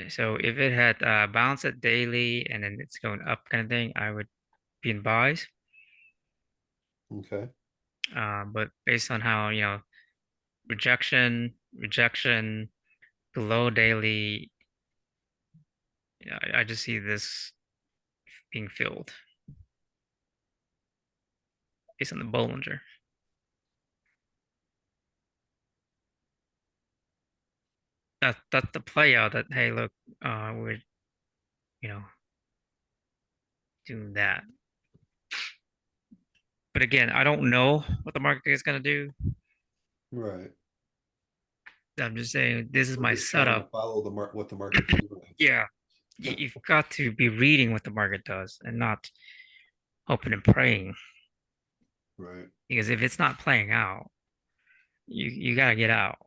So if it had bounced at daily and then it's going up kind of thing, I would be in buys. Okay. But based on how, rejection below daily, I just see this being filled based on the Bollinger. That's the play out that, hey, look, we're, you know, doing that. But again, I don't know what the market is going to do. Right. I'm just saying this is We're my just trying to setup. follow what the market's doing. Yeah, you've got to be reading what the market does and not hoping and praying. Right. Because if it's not playing out, you gotta get out.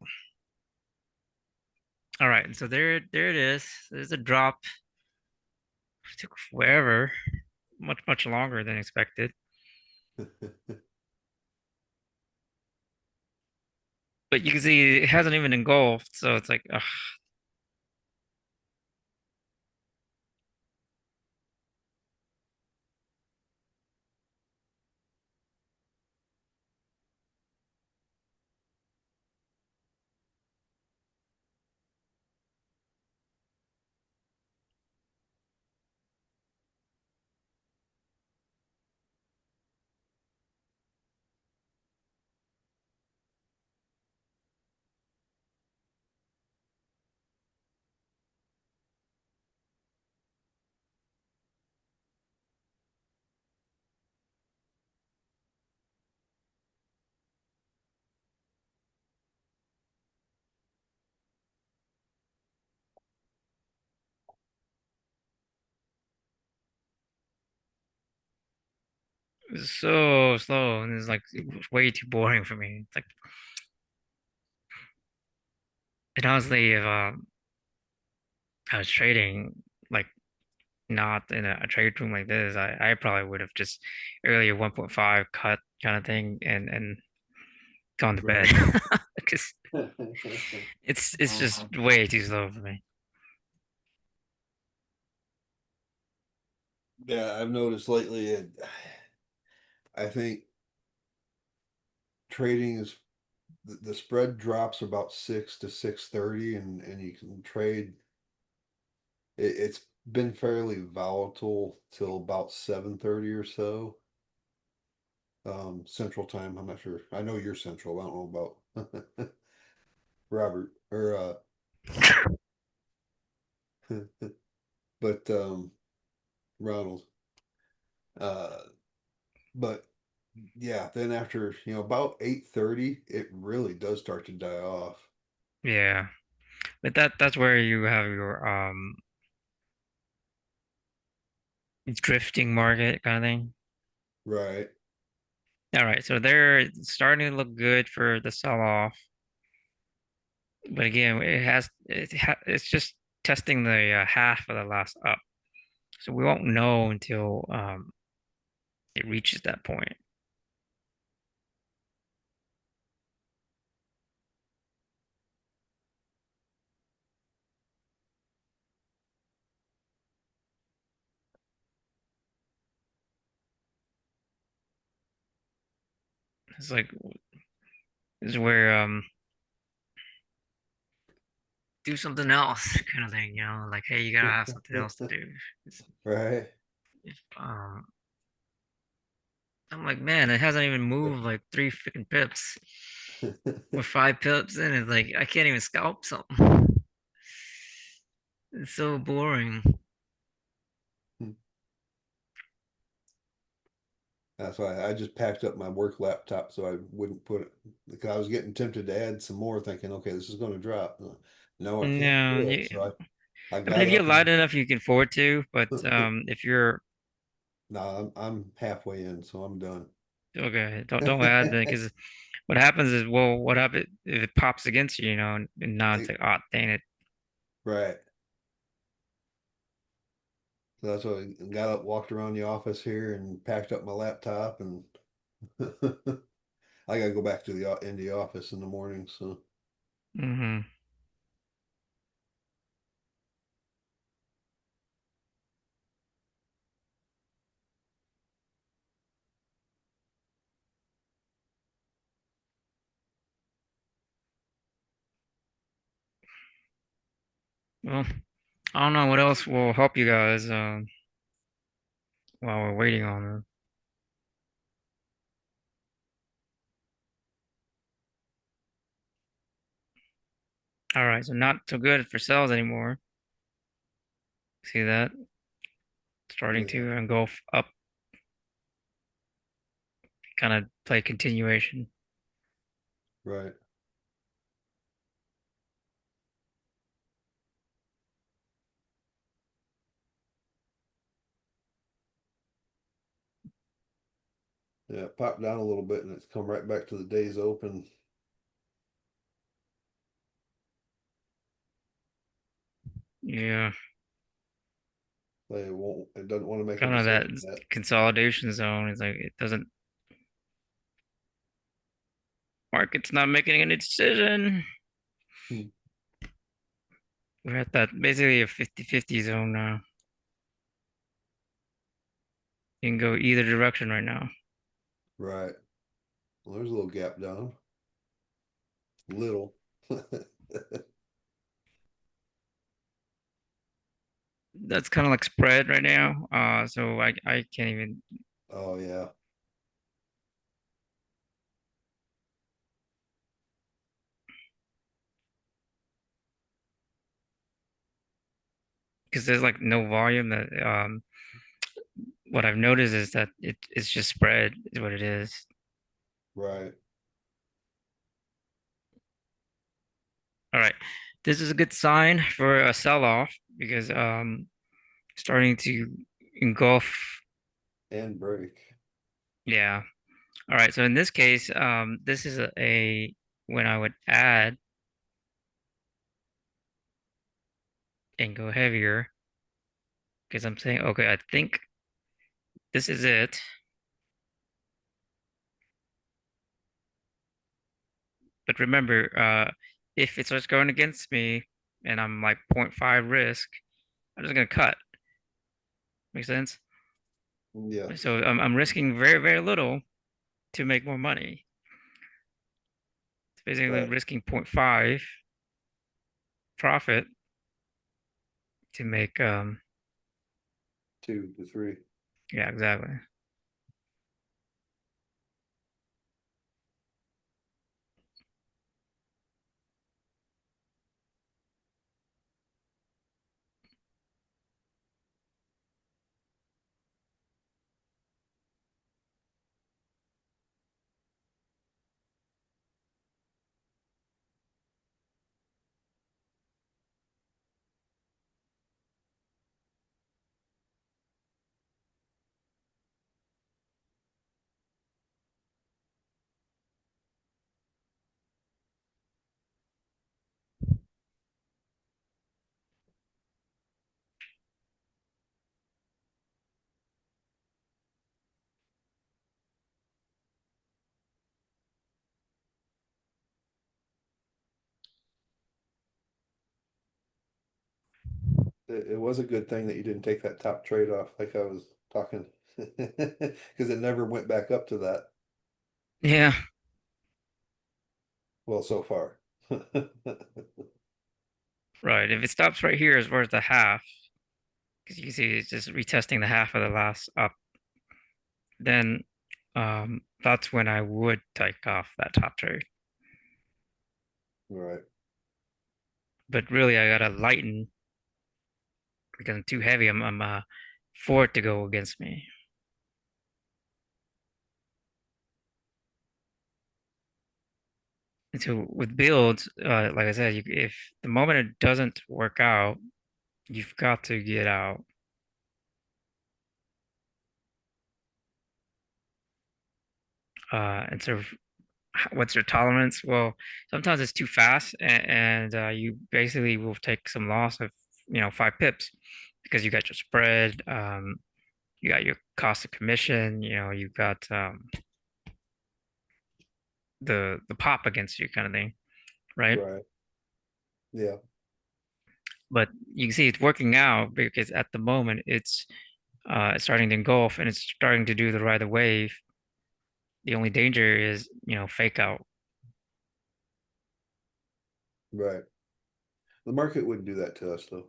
All right, and so there it is. There's a drop. It took forever, much longer than expected. But you can see it hasn't even engulfed, so it's like, ugh. It's so slow, and it's like way too boring for me. It's like, and honestly, if I was trading like not in a trade room like this, I probably would have just earlier 1.5 cut kind of thing and gone to bed Right. because it's just way too slow for me. Yeah, I've noticed lately I think trading is the spread drops about 6 to 6:30 and you can trade it's been fairly volatile till about 7:30 or so. Central time. I'm not sure. I know you're central. I don't know about Robert or but Ronald. Uh, but yeah, then after, about 8:30, it really does start to die off. Yeah. But that's where you have your drifting market kind of thing. Right. All right, so they're starting to look good for the sell-off. But again, it's just testing the half of the last up. So we won't know until it reaches that point. It's like this is where do something else kind of thing, like hey, you gotta have something else to do. Right. If I'm like, man, it hasn't even moved like 3 freaking pips. With 5 pips in, it's like I can't even scalp something. It's so boring. That's why I just packed up my work laptop so I wouldn't put it, because I was getting tempted to add some more, thinking, okay, this is going to drop. No, I can't No, do it. So I I mean, got if you're up light and enough, you can afford to. But if you're no, I'm halfway in, so I'm done. okay, don't add that because what happens is, well, what happens if it pops against you, and now it's like, oh, dang it. Right. So that's why I got up, walked around the office here, and packed up my laptop, and I gotta go back to the office in the morning. So Hmm. Well, I don't know what else will help you guys while we're waiting on it. All right, so not so good for sales anymore. See that? Starting yeah, to engulf up, kind of play continuation. right. Yeah, it popped down a little bit, and it's come right back to the days open. Yeah, They won't. It doesn't want to make a kind of that decision yet. consolidation zone is like it doesn't market's not making any decision. Hmm. We're at that basically a 50-50 zone now. You can go either direction right now. Right. Well, there's a little gap down. Little. That's kind of like spread right now. So I can't even Oh yeah. because there's like no volume that what I've noticed is that it's just spread is what it is. Right. All right. This is a good sign for a sell-off because starting to engulf. And break. Yeah. All right. So in this case, this is a when I would add and go heavier because I'm saying, okay, I think this is it. But remember, if it starts going against me and I'm like 0.5 risk, I'm just gonna cut. Make sense? Yeah. So I'm risking very, very little to make more money. It's basically Right. risking zero point 0.5 profit to make 2 to 3. yeah, exactly. It was a good thing that you didn't take that top trade off like I was talking. Because it never went back up to that. Yeah, Well, so far. right. If it stops right here as far as the half, because you can see it's just retesting the half of the last up, then that's when I would take off that top trade. Right. But really, I gotta lighten because I'm too heavy. I'm for it to go against me. And so with builds, like I said, if the moment it doesn't work out, you've got to get out. And so what's your tolerance? Well, sometimes it's too fast, and you basically will take some loss of 5 pips because you got your spread, you got your cost of commission, you've got the pop against you kind of thing, right? Right. Yeah. But you can see it's working out because at the moment it's starting to engulf and it's starting to do the rider wave. The only danger is fake out. Right. The market wouldn't do that to us though.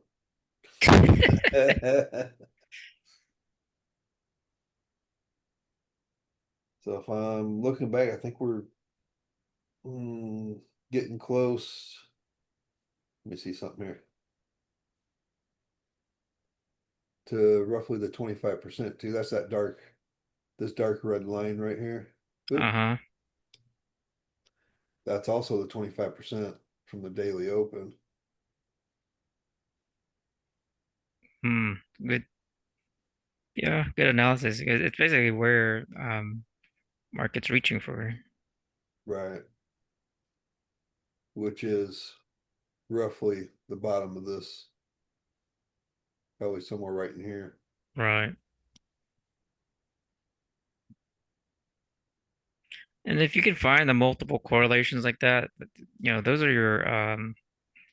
So if I'm looking back, I think we're getting close. Let me see something here. To roughly the 25% too. That's this dark red line right here. Oop, Uh-huh. that's also the 25% from the daily open. Hmm. Good. Yeah, good analysis. It's basically where market's reaching for. Right. Which is roughly the bottom of this, probably somewhere right in here. Right. And if you can find the multiple correlations like that, those are your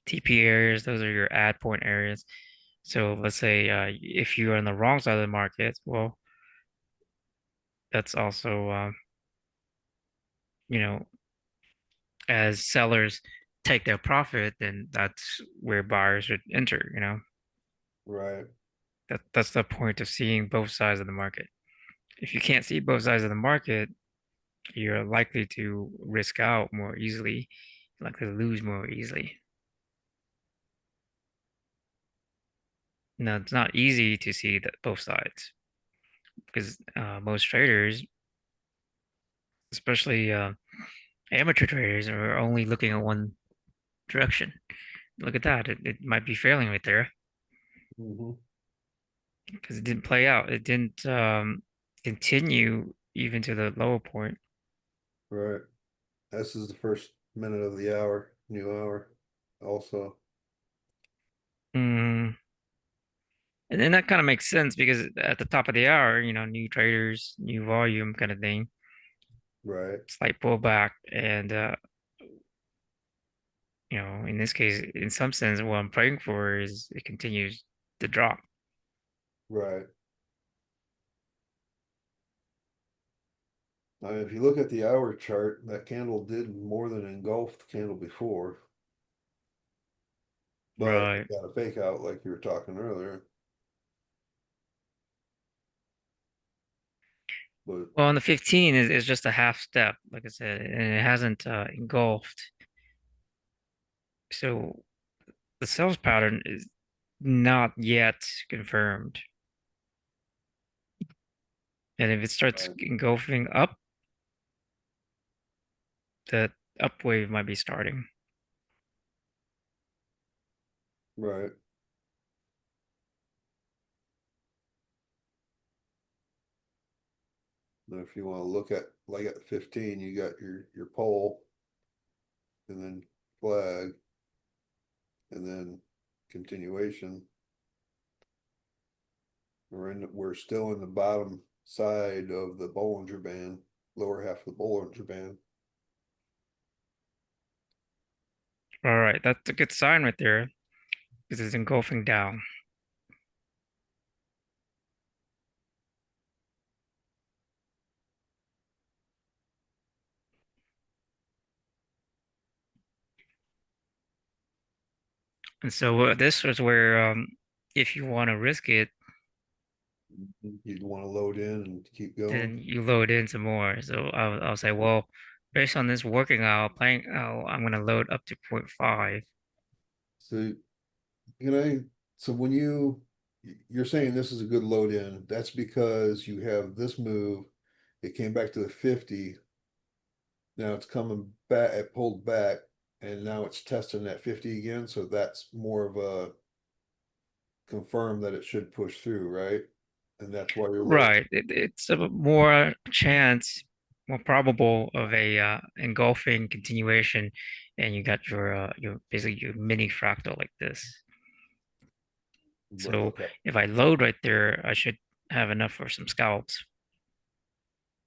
TP areas, those are your add point areas. So let's say if you are on the wrong side of the market, well, that's also you know, as sellers take their profit, then that's where buyers should enter. Right. That's the point of seeing both sides of the market. If you can't see both sides of the market, you're likely to risk out more easily, likely to lose more easily. Now, it's not easy to see both sides because most traders, especially amateur traders, are only looking at one direction. Look at that. It might be failing right there Hmm. because it didn't play out. It didn't continue even to the lower point. Right. This is the first minute of the hour, new hour also. Mm. And then that kind of makes sense because at the top of the hour, new traders, new volume kind of thing, Right. slight pullback. And, in this case, in some sense, what I'm praying for is it continues to drop. Right. Now, if you look at the hour chart, that candle did more than engulf the candle before, but Right. got a fake out like you were talking earlier. But Well, on the 15 is just a half step, like I said, and it hasn't engulfed. So the sales pattern is not yet confirmed. And if it starts right, engulfing up, the up wave might be starting. right. Now, if you want to look at like at 15, you got your pole and then flag and then continuation. We're still in the bottom side of the Bollinger Band, lower half of the Bollinger Band. All right, that's a good sign right there because it's engulfing down. And so this was where if you want to risk it, You'd want to load in and keep going. then you load in some more. So I'll say, well, based on this working out, playing out, I'm going to load up to 0.5. So can I, so when you're saying this is a good load in, that's because you have this move, it came back to the 50. Now it's coming back, it pulled back, and now it's testing that 50 again. So that's more of a confirm that it should push through, right? And that's why you're low. Right. It's a more chance, more probable of a engulfing continuation, and you got your basically your mini fractal like this. Right. So Okay. if I load right there, I should have enough for some scalps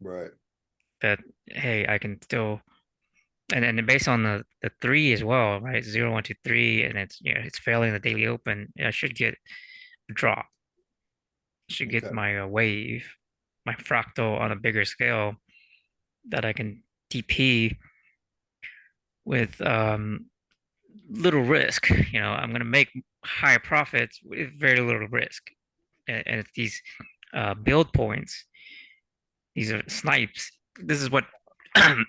Right. that, hey, I can still, and then based on the three as well, right? 0, 1, 2, 3, and it's it's failing the daily open. I should get a drop. Should get Okay. my wave, my fractal on a bigger scale that I can TP with little risk. I'm gonna make high profits with very little risk, and it's these build points. These are snipes. This is what I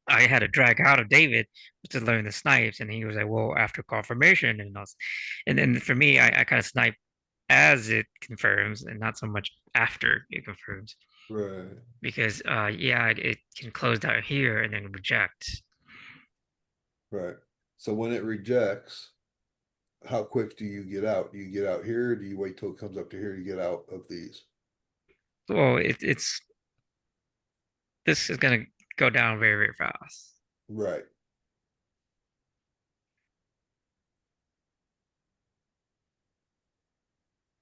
had to drag out of David to learn the snipes, and he was like, "Well, after confirmation," and then for me, I kind of snipe as it confirms, and not so much after it confirms, Right. because yeah, it can close down here and then reject. Right. So when it rejects, how quick do you get out? Do you get out here? Or do you wait till it comes up to here to get out of these? Well, it's this is gonna go down very, very fast. Right.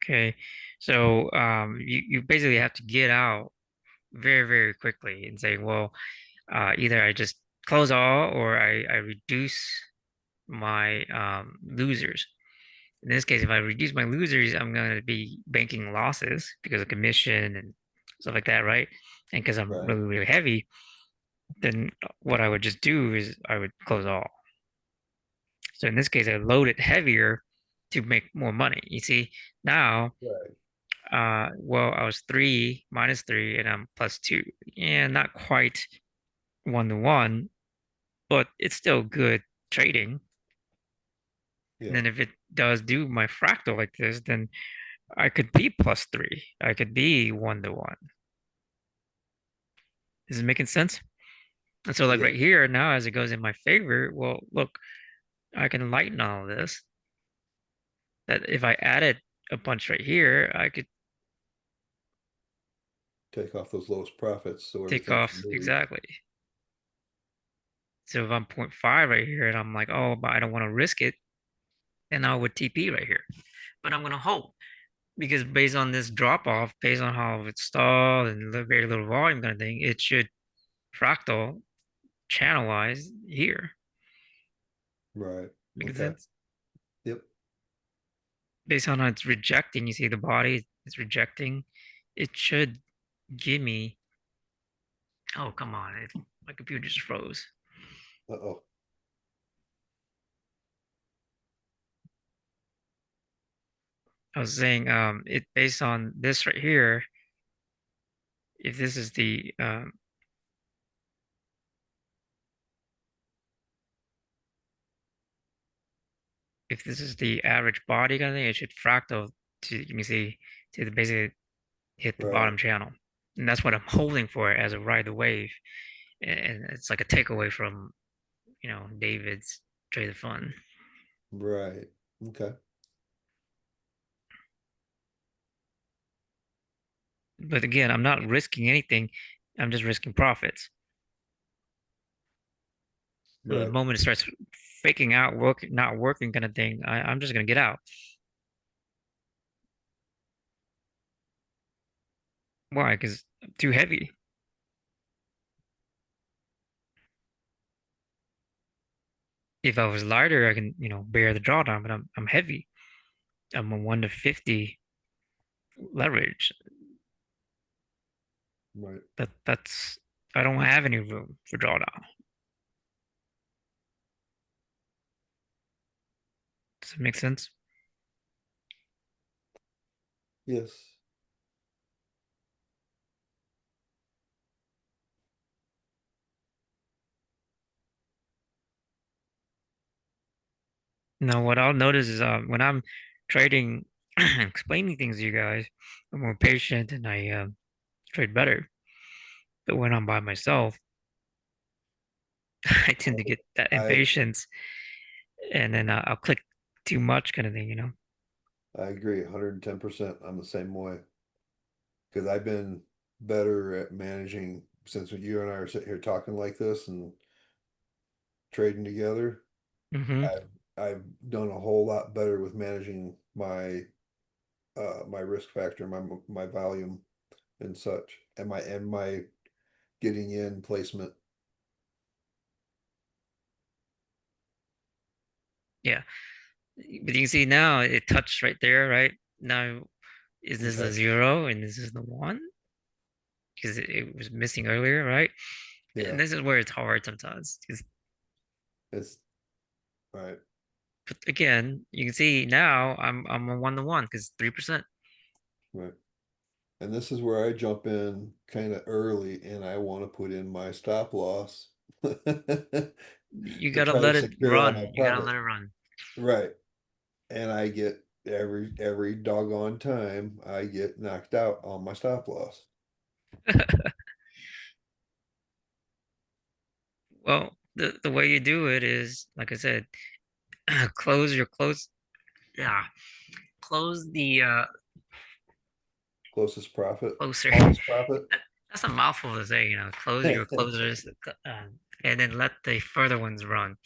Okay, so you basically have to get out very, very quickly and say, well, either I just close all or I reduce my losers. In this case, if I reduce my losers, I'm going to be banking losses because of commission and stuff like that, right? And because I'm Right. really, really heavy, then what I would just do is I would close all. So in this case, I load it heavier to make more money. You see, now, Right. well, I was 3 - 3 and I'm +2. Yeah, not quite 1 to 1, but it's still good trading. And Yeah. then if it does do my fractal like this, then I could be +3. I could be 1 to 1. Is it making sense? And so like Yeah. right here now, as it goes in my favor, well, look, I can lighten all of this. That if I added a bunch right here, I could Take off those lowest profits so take everything can off move. exactly. So if I'm 0.5 right here and I'm like, oh, but I don't want to risk it, then I would TP right here. But I'm gonna hold because based on this drop off, based on how it's stalled and very little volume kind of thing, it should fractal channelize here. Right. Because Okay. it's Yep. based on how it's rejecting, you see the body is rejecting. It should give me, oh, come on. My computer just froze. Uh-oh. I was saying, it based on this right here, if this is the if this is the average body kind of thing, it should fractal to, you can see, to the basically hit the Right. bottom channel. And that's what I'm holding for as a ride the wave. And it's like a takeaway from, David's trade of fun. Right. Okay. But again, I'm not risking anything. I'm just risking profits. So the Right. moment it starts faking out, not working kind of thing, I'm just gonna get out. Why? Because I'm too heavy. If I was lighter, I can, bear the drawdown, but I'm heavy. I'm a 1 to 50 leverage. Right. That's I don't have any room for drawdown. Does it make sense? Yes. Now, what I'll notice is when I'm trading, explaining things to you guys, I'm more patient and I trade better. But when I'm by myself, I tend to get that I impatience, and then I'll click too much, kind of thing, you know? I agree 110%. I'm the same way. Because I've been better at managing since you and I are sitting here talking like this and trading together. Hmm. I've done a whole lot better with managing my risk factor, my volume and such, and my getting in placement. Yeah, but you can see now it touched right there, right? Now, is this a Okay. zero and this is the one? Because it was missing earlier, right? Yeah. And this is where it's hard sometimes. Because, It's right. but again, you can see now I'm a 1 to 1 because 3%. Right. And this is where I jump in kind of early and I want to put in my stop loss You to gotta try to let it secure all my run. You gotta profit. let it run. Right. And I get every doggone time I get knocked out on my stop loss. Well, the way you do it is, like I said, close your close. Yeah, close the Closest profit, closer. smallest profit. That's a mouthful to say, close your closers, and then let the further ones run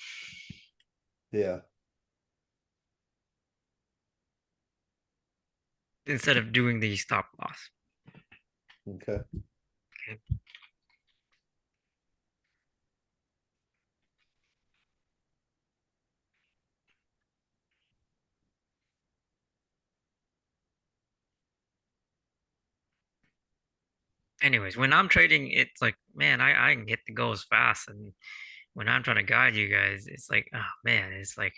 Yeah. instead of doing the stop loss. Okay. Okay. Anyways, when I'm trading, it's like, man, I can get the goals fast, and when I'm trying to guide you guys, it's like, oh man, it's way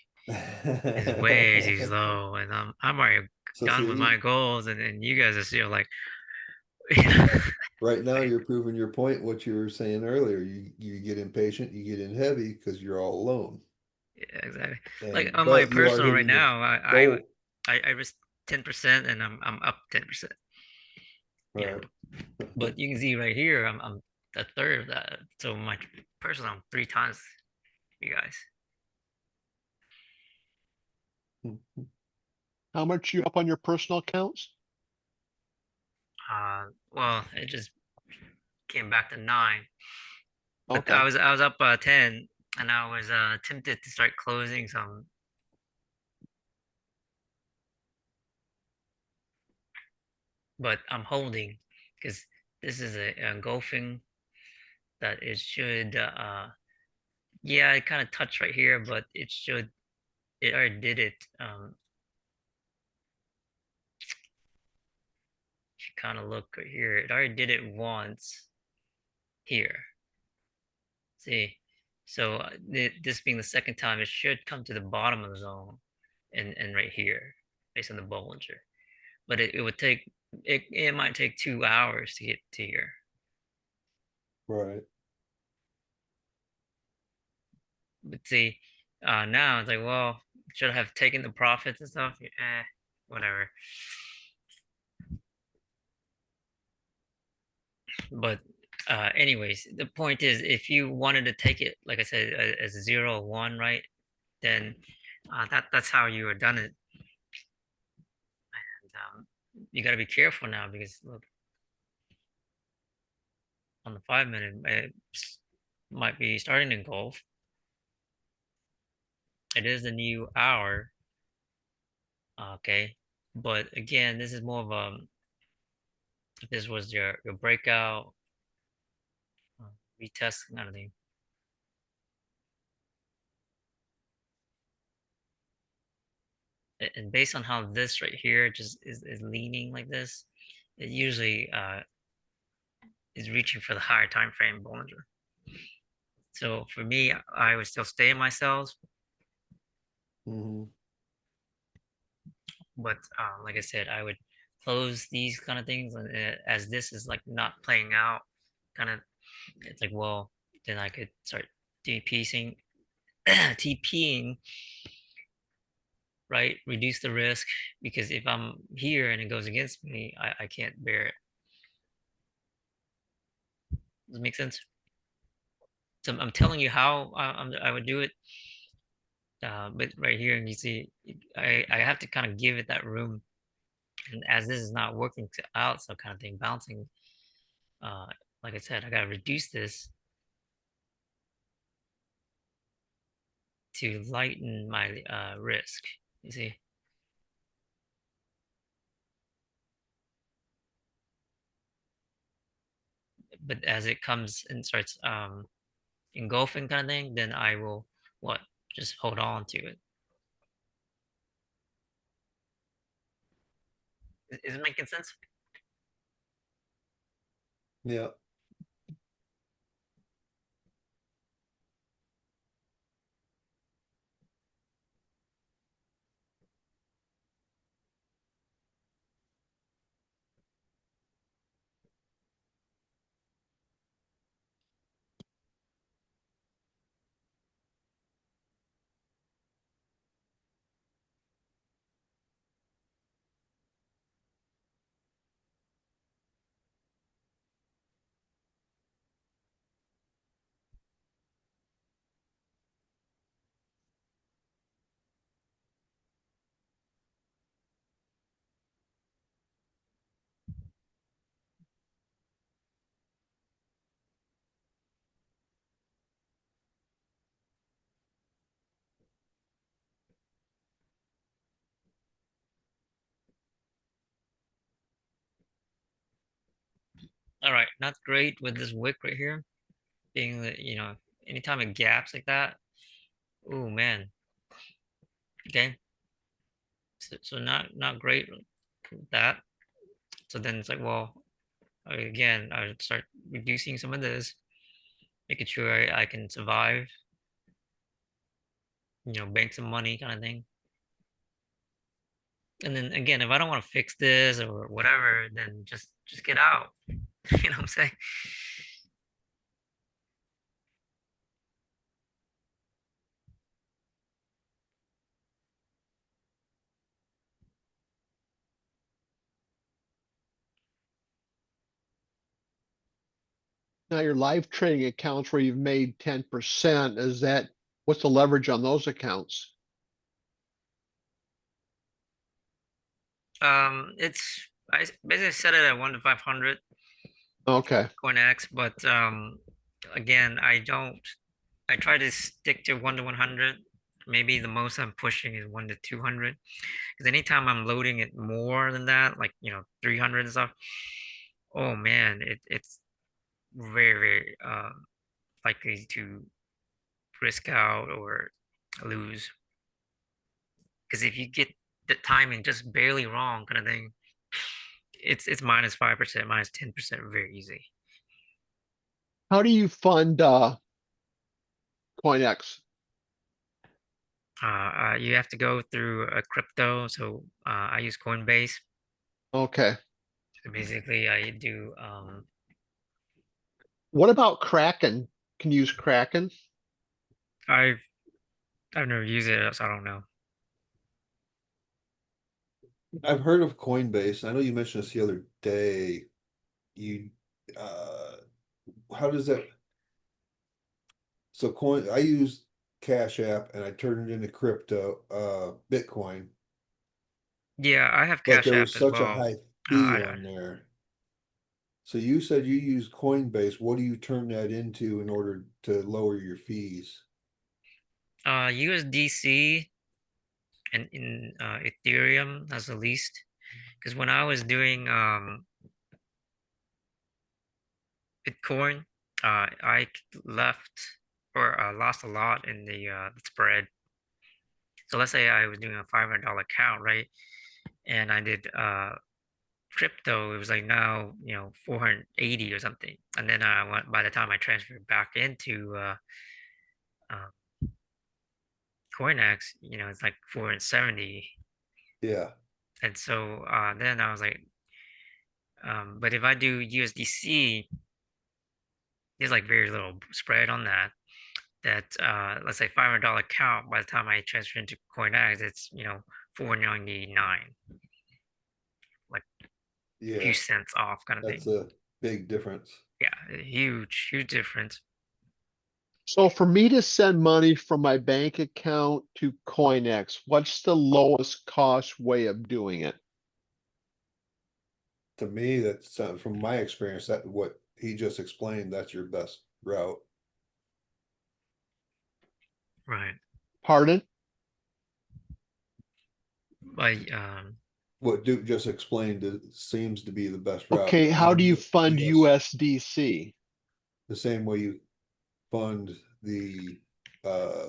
too slow, and I'm already So done with my see, goals, and you guys are still like, right now like, you're proving your point, what you were saying earlier. You get impatient, you get in heavy because you're all alone. yeah, exactly. Like And on my but you are personal right hitting the now, goal. I risk 10% and I'm up 10%. Yeah, Right. but you can see right here, I'm a third of that. So my personal, I'm 3 times you guys. How much you up on your personal accounts? Well, it just came back to 9, but Okay. I was up 10, and I was tempted to start closing some, but I'm holding because this is a engulfing that it should yeah, it kind of touched right here, but it already did it. If you kind of look right here, it already did it once here. See, so this being the second time, it should come to the bottom of the zone and right here based on the Bollinger. But it would take it might take 2 hours to get to here. Right. But see, now it's like, well, should I have taken the profits and stuff? Whatever. But anyways, the point is, if you wanted to take it, like I said, as a 0 1, right? Then that's how you have done it. And you got to be careful now because look, on the 5 minute, it might be starting to engulf. It is a new hour, okay. But again, this is more of a, if this was your breakout uh, retest kind of thing. And based on how this right here just is leaning like this, it usually is reaching for the higher time frame Bollinger. So for me, I would still stay in my cells. Hmm. But like I said, I would close these kind of things, and as this is like not playing out, kind of, it's like, well, then I could start DPing, TPing, right? Reduce the risk, because if I'm here and it goes against me, I can't bear it. Does it make sense? So I'm telling you how I would do it. But right here, you see, I have to kind of give it that room. And as this is not working out, so kind of thing, bouncing, uh, like I said, I got to reduce this to lighten my risk, you see. But as it comes and starts engulfing kind of thing, then I will, what, just hold on to it. Is it making sense? Yeah. All right, not great with this wick right here, being that, anytime it gaps like that, oh man, okay. So not great with that. So then it's like, well, again, I would start reducing some of this, making sure I can survive, bank some money kind of thing. And then again, if I don't want to fix this or whatever, then just get out. You know what I'm saying? Now your live trading accounts where you've made 10%, what's the leverage on those accounts? It's, I basically set it at 1 to 500 Okay. coin X, but again, I try to stick to 1 to 100. Maybe the most I'm pushing is 1 to 200. Because anytime I'm loading it more than that, like 300 and stuff, oh man, it's very, very likely to risk out or lose. Because if you get the timing just barely wrong, kind of thing, it's -5%, -10% very easy. How do you fund CoinX? You have to go through a crypto, so I use Coinbase. Okay. So basically, I do. What about Kraken? Can you use Kraken? I've I've never used it, so I don't know. I've heard of Coinbase. I know you mentioned this the other day. You, uh, how does that? So I use Cash App and I turn it into crypto, Bitcoin, Yeah, I have but Cash there App was as such a well. high Uh, fee I, on there. So you said you use Coinbase. What do you turn that into in order to lower your fees? USDC and in Ethereum as the least. Because when I was doing Bitcoin, I left or lost a lot in the spread. So let's say I was doing a $500 account, right? And I did crypto, it was like now, 480 or something. And then I went, by the time I transferred back into uh, CoinX, it's like 470. Yeah. And so then I was like, but if I do USDC, there's like very little spread on that. That let's say $500 account, by the time I transfer into CoinEx, it's $4.99, like a few Yeah, cents off kind of that's thing. a big difference. Yeah, a huge difference. So for me to send money from my bank account to CoinEx, what's the lowest cost way of doing it? To me, that's from my experience, that what he just explained, that's your best route. Right. Pardon? By What Duke just explained seems to be the best route. Okay, how do you fund Yes, USDC? the same way you fund the uh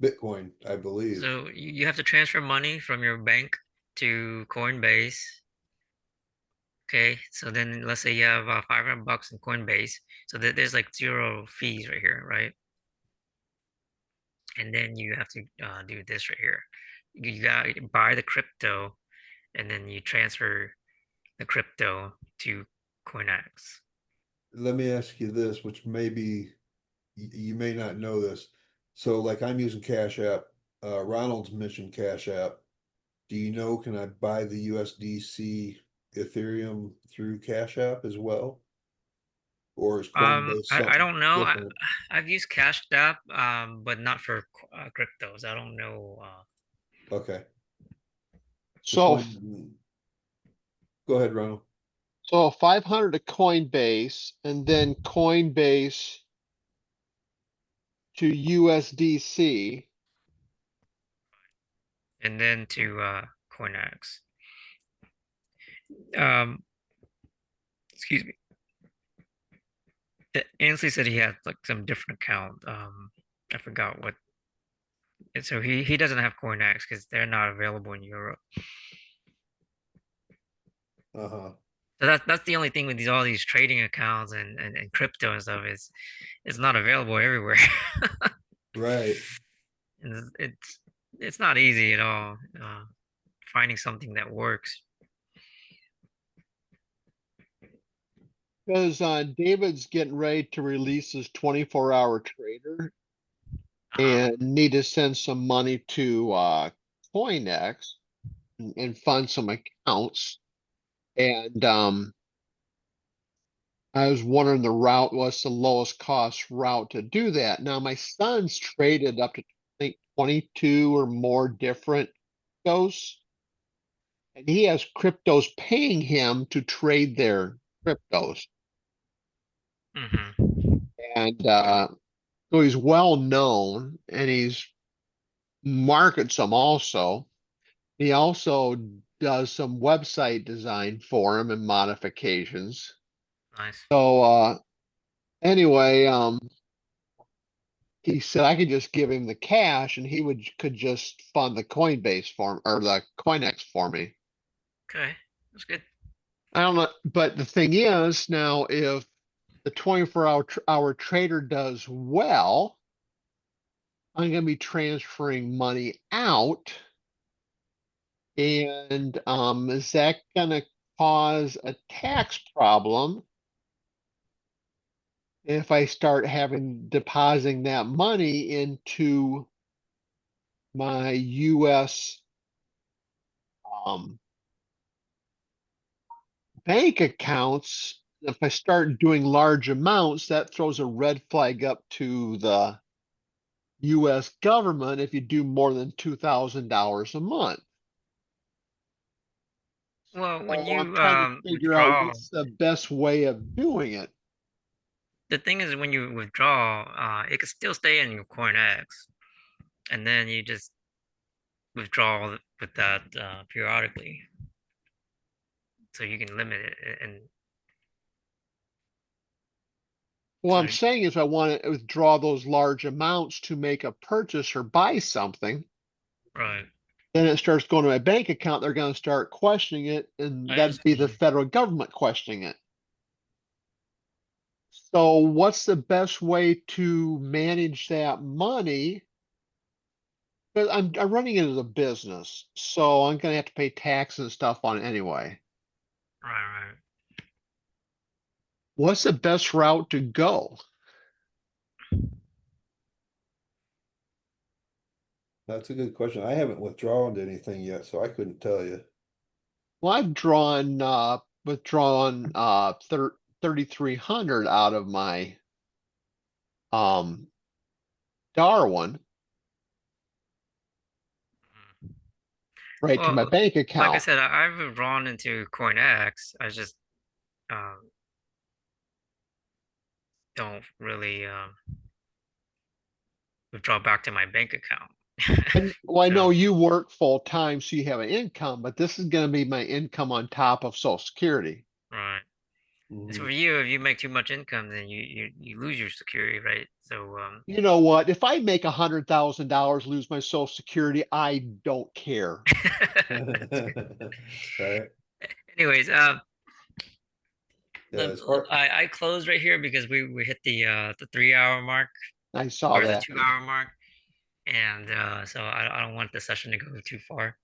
Bitcoin, I believe. so you have to transfer money from your bank to Coinbase. Okay, so then let's say you have $500 in Coinbase, so there's like zero fees right here, right? And then you have to do this right here. You got to buy the crypto, and then you transfer the crypto to CoinEx. Let me ask you this, which maybe you may not know this. So like I'm using Cash App, Ronald's mentioned Cash App. Do you know, can I buy the USDC Ethereum through Cash App as well? Or is Coinbase I something don't know. different? I've used Cash App, but not for cryptos. I don't know. Okay, so So, go ahead, Ronald. so 500 to Coinbase and then Coinbase to USDC. And then to CoinEx. Um, excuse me. Ansley said he had like some different account. I forgot what. And so he doesn't have CoinEx because they're not available in Europe. Uh-huh. So that's the only thing with all these trading accounts and crypto and stuff is it's not available everywhere. Right. And it's not easy at all finding something that works. Because David's getting ready to release his 24-hour trader Uh-huh. and need to send some money to CoinEx and fund some accounts. And I was wondering the route, what's the lowest cost route to do that? Now, my son's traded up to, I think, 22 or more different cryptos, and he has cryptos paying him to trade their cryptos. Hmm. And so he's well known and he's markets them also. He also does some website design for him and modifications. Nice. So anyway, he said I could just give him the cash and he could just fund the Coinbase for him or the CoinEx for me. Okay, that's good. I don't know, but the thing is now if the 24-hour trader does well, I'm going to be transferring money out. And is that going to cause a tax problem if I start having depositing that money into my US um, bank accounts? If I start doing large amounts, that throws a red flag up to the US government if you do more than $2,000 a month. Well, when So I'm you trying to figure out withdraw, what's the best way of doing it. the thing is when you withdraw, it could still stay in your CoinEx, and then you just withdraw with that periodically, so you can limit it. And What so, I'm saying is I want to withdraw those large amounts to make a purchase or buy something. right, Then it starts going to my bank account. They're going to start questioning it, and I that'd be the understand. federal government questioning it. So, what's the best way to manage that money? But I'm running it as a business, so I'm gonna have to pay tax and stuff on it anyway. Right. What's the best route to go? That's a good question. I haven't withdrawn anything yet, so I couldn't tell you. Well, I've withdrawn 3,300 out of my um Darwin right to my Well, bank like I account. said, I've drawn into CoinX. I just um, don't really withdraw back to my bank account. And well, I know So, you work full time, so you have an income, but this is gonna be my income on top of Social Security. right. So Mhm. for you, if you make too much income, then you lose your security, right? So You know what? If I make $100,000, lose my Social Security, I don't care. that's good. Right. Anyways, Yeah, as far I closed right here because we hit the 3 hour mark I saw or the that. 2 hour mark, and so I don't want the session to go too far.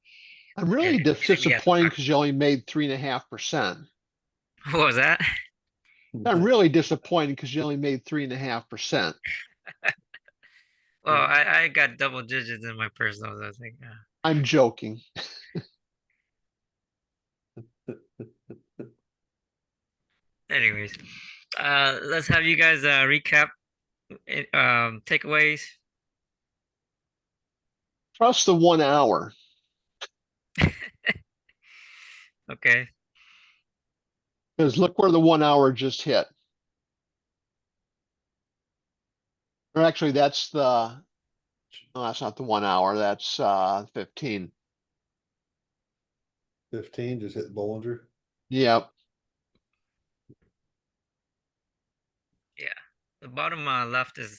I'm And really usually we have to disappointed talk. because you only made 3.5%. What was that? I'm really disappointed because you only made 3.5%. Well, I got double digits in my personal, so I was like, I'm joking. anyways, let's have you guys recap takeaways. Trust the 1 hour. Okay. Because look where the 1 hour just hit. Or actually, no, that's not the 1 hour. That's 15. 15 just hit Bollinger. Yep. Yeah. The bottom left is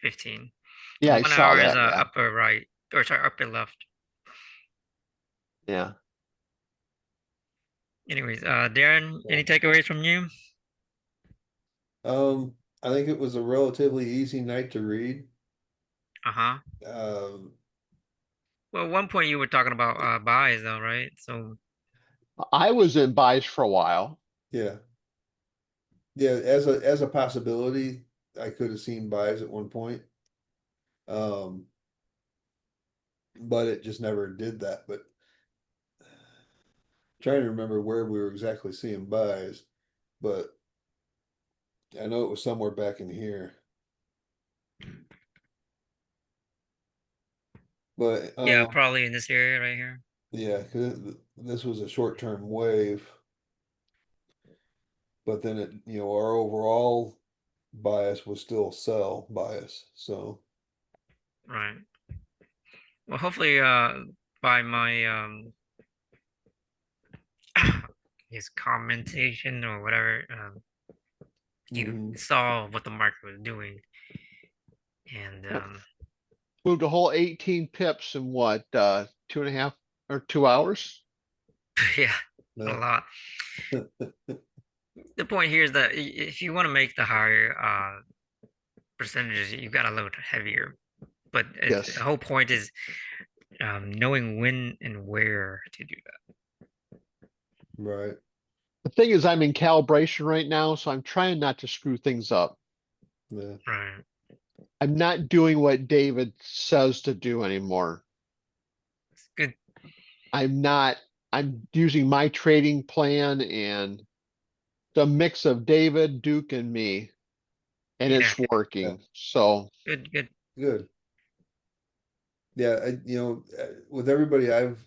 15. Yeah, And I one saw hour is that. Yeah. upper right, or sorry, upper left. Yeah. Anyways, Darren, Yeah. any takeaways from you? I think it was a relatively easy night to read. Uh-huh. Um, Well, at one point you were talking about buys though, right? So I was in buys for a while. yeah. Yeah, as a possibility, I could have seen buys at one point. Um, but it just never did that. But trying to remember where we were exactly seeing buys, but I know it was somewhere back in here. But yeah, probably in this area right here. yeah, 'cause this was a short-term wave, but then our overall bias was still sell bias. So Right. Well, hopefully by my his commentation or whatever, you mhm. saw what the market was doing. And Moved a whole 18 pips in what, 2.5 or 2 hours? yeah, a Yeah. lot. The point here is that if you want to make the higher percentages, you got to load heavier. But the Yes. whole point is knowing when and where to do Right. The thing is, I'm in calibration right now, so I'm trying not to screw things up. Yeah. that. Right. I'm not doing what David says to do anymore. It's good. I'm not, I'm using my trading plan and the mix of David, Duke, and me, and Yeah. it's Yeah. working. So, Good. Good. Yeah. With everybody I've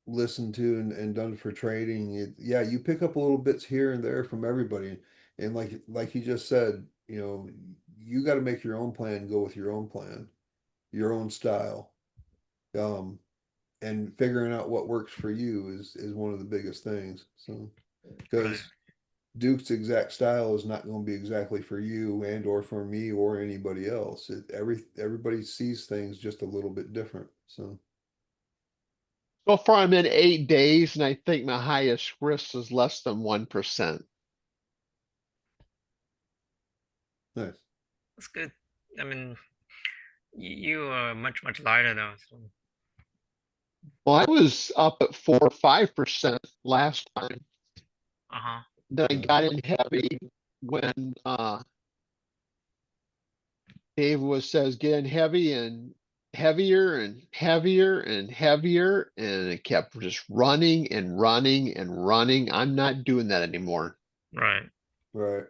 listened to and done for trading, yeah, you pick up a little bits here and there from everybody. And like you just said, you got to make your own plan, go with your own plan, your own style. Um, and figuring out what works for you is one of the biggest things. So, Right. because Duke's exact style is not going to be exactly for you and or for me or anybody else. Everybody sees things just a little bit different. So so far I'm in 8 days, and I think my highest risk is less than 1%. nice. That's good. I mean, You are much lighter though. So, Well, I was up at 4 or 5% last time. uh-huh. Then I Yeah. got in heavy when Dave says get in heavy and heavier and heavier and heavier, and it kept just running and running and running. I'm not doing that anymore. Right. Right.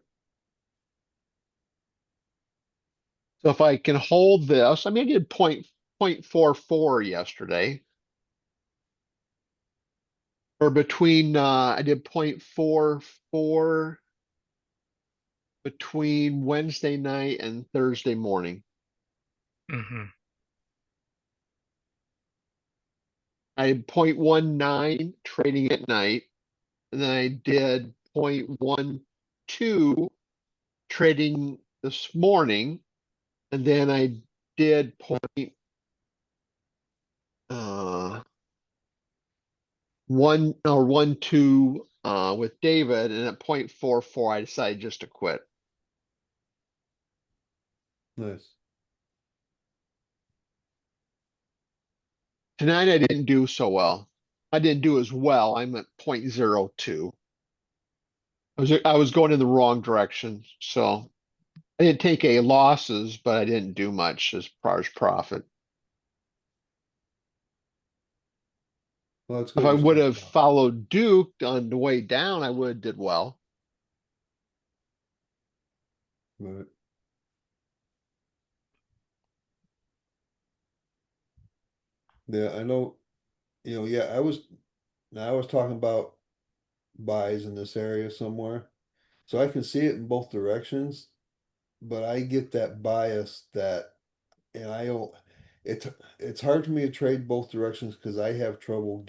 So if I can hold this, I mean, I did 0.44 yesterday, or between I did 0.44 between Wednesday night and Thursday morning. Mm-hmm. I did 0.19 trading at night, and then I did 0.12 trading this morning, and then I did uh 1 or 1 2 with David, and at 0.44 I decided just to quit. Nice. Tonight I didn't do so well. I didn't do as well. I'm at 0.02. I was going in the wrong direction, so I didn't take any losses, but I didn't do much as far as profit. Well, it's If good I you're would staying have calm. followed Duke on the way down, I would have did well. Right. Yeah, I know, yeah, I was talking about buys in this area somewhere. So I can see it in both directions, but I get that bias that, and I don't, it's, it's hard for me to trade both directions because I have trouble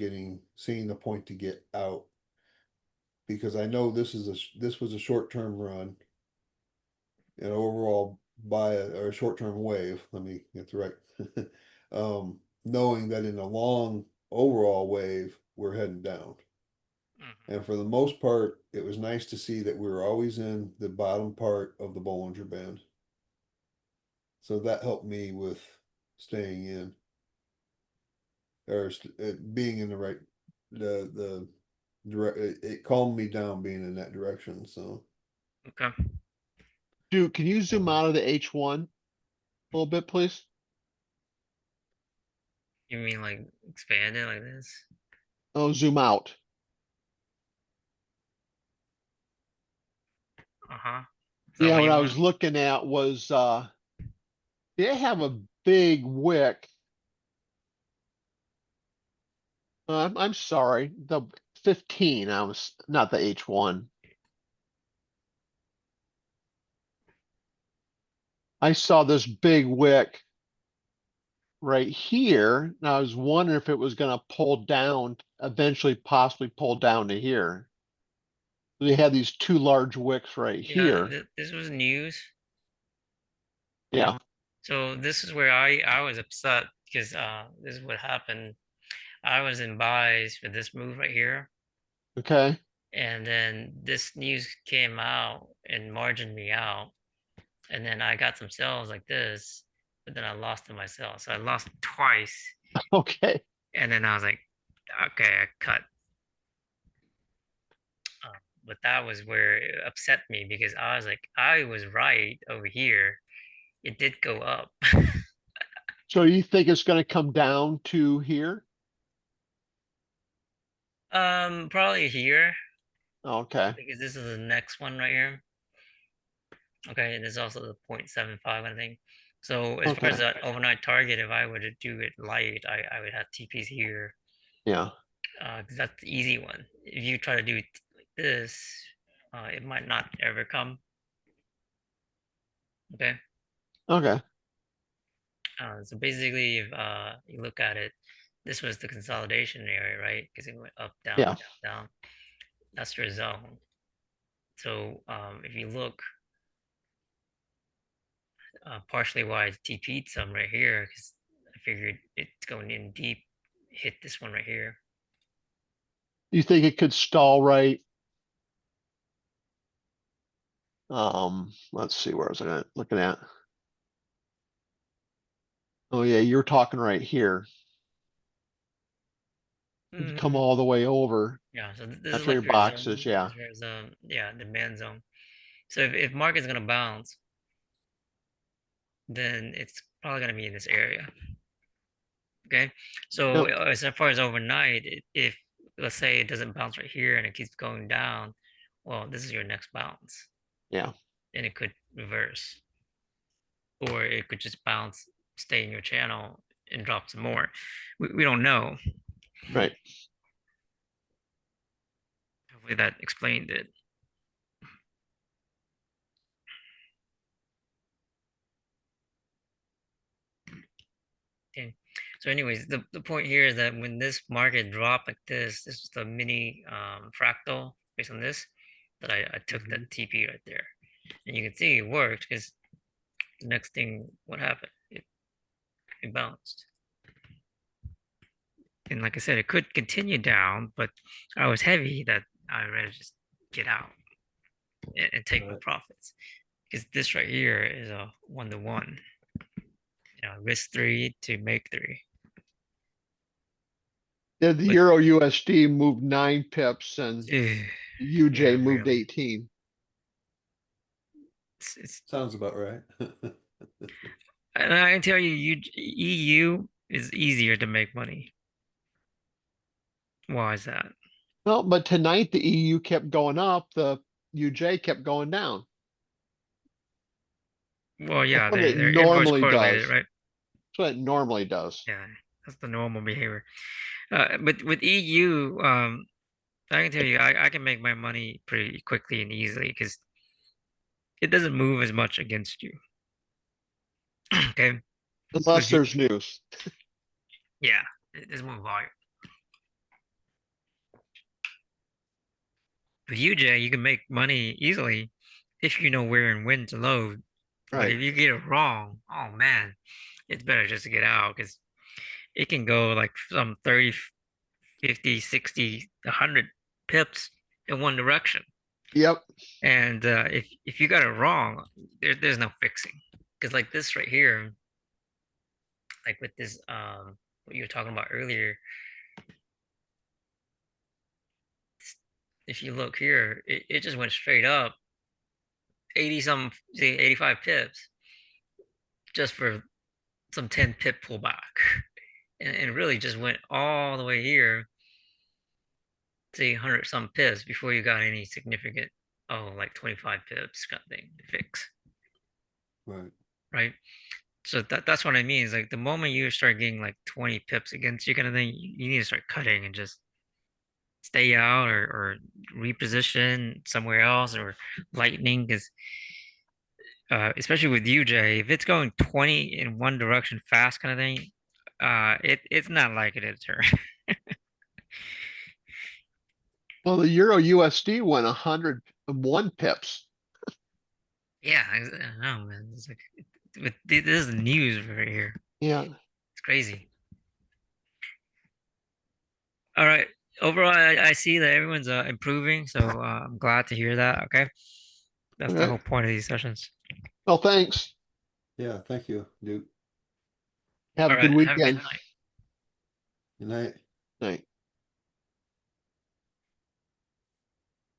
seeing the point to get out. Because I know this was a short-term run, an overall buy or a short-term wave. Let me get the right. Knowing that in a long overall wave, we're heading down. Mm-hmm. And for the most part, it was nice to see that we were always in the bottom part of the Bollinger Band. So that helped me with staying in or being in the right, the direct. It calmed me down being in that direction. So Okay. Duke, can you zoom out of the H1 a little bit, please? You mean like expand it like this? Oh, zoom out. Uh-huh. Is that Yeah, what what you I want? was looking at was they have a big wick. I'm sorry, the 15. I was not the H1. I saw this big wick right here, and I was wondering if it was going to pull down, eventually possibly pull down to here. They had these two large wicks right Yeah, here. this was news. Yeah. So this is where I was upset because this is what happened. I was in buys for this move right here, Okay. and then this news came out and margined me out, and then I got some sales like this, but then I lost to my sales. So I lost twice, Okay. and then I was like, okay, I cut. But that was where it upset me because I was like, I was right over here. It did go up. So you think it's going to come down to here? Probably here Okay. because this is the next one right here. Okay, and there's also the 0.75, I think. So as far as Okay. that overnight target, if I were to do it light, I would have TPs here, Yeah. because that's the easy one. If you try to do it like this, it might not ever come. Okay. Okay. So basically, if you look at it, this was the consolidation area, right? Because it went up, down, Yeah. down, down. That's your zone. So if you look, partially why I TP'd some right here, because I figured it's going in deep, hit this one right here. You think it could stall right? Let's see, where was I looking at? Oh yeah, you're talking right here. You come Mhm. all the way over. Yeah, so this is That's where like your your box is, zone. yeah. This is your zone. Yeah, demand zone. So if market's gonna bounce, then it's probably gonna be in this area. Okay, so Yep, as far as overnight, if let's say it doesn't bounce right here and it keeps going down, well, this is your next bounce, yeah, and it could reverse, or it could just bounce, stay in your channel, and drop some more. We don't know. right. Hopefully that explained it. Okay. So anyways, the point here is that when this market dropped like this is the mini fractal based on this, that I took that TP right there. And you can see it worked because the next thing, what happened? It bounced. And like I said, it could continue down, but I was heavy that I rather just get out and take my Right. profits. Because this right here is a 1-to-1. Risk 3 to make 3. Yeah, the But Euro USD moved 9 pips and UJ yeah, moved really. 18. It's Sounds about right. and I can tell you, EU is easier to make money. Why is that? Well, but tonight the EU kept going up, the UJ kept going down. Well, That's yeah, what it they're inverse normally correlated, does. right? That's what it normally does. Yeah, that's the normal behavior. But with EU, I can tell you, I can make my money pretty quickly and easily because it doesn't move as much against you. Okay, Unless with you, there's news. yeah, there's more volume. With UJ, you can make money easily if you know where and when to load. But Right. if you get it wrong, oh man, it's better just to get out because it can go like some 30, 50, 60, 100 pips in one direction. Yep. And if you got it wrong, there's no fixing. Because like this right here, like with this what you were talking about earlier, if you look here, it just went straight up 80 some, say 85 pips just for some 10 pip pullback. And really just went all the way here, say 100 some pips before you got any significant, oh, like 25 pips kind of thing to fix. Right. Right. So that's what I mean. Is like the moment you start getting like 20 pips against you kind of thing, you need to start cutting and just stay out or reposition somewhere else or lightning because especially with UJ, if it's going 20 in one direction fast kind of thing, it's not likely to turn. Well, the Euro USD went 101 pips. Yeah, I don't know, man. It's like this is the news right here. Yeah. It's crazy. All right. Overall, I see that everyone's improving, so I'm glad to hear that. Okay, that's the Okay. whole point of these sessions. Well, thanks. Yeah, thank you, Duke. Have All a good right. Have a good weekend. night. Good night. Night.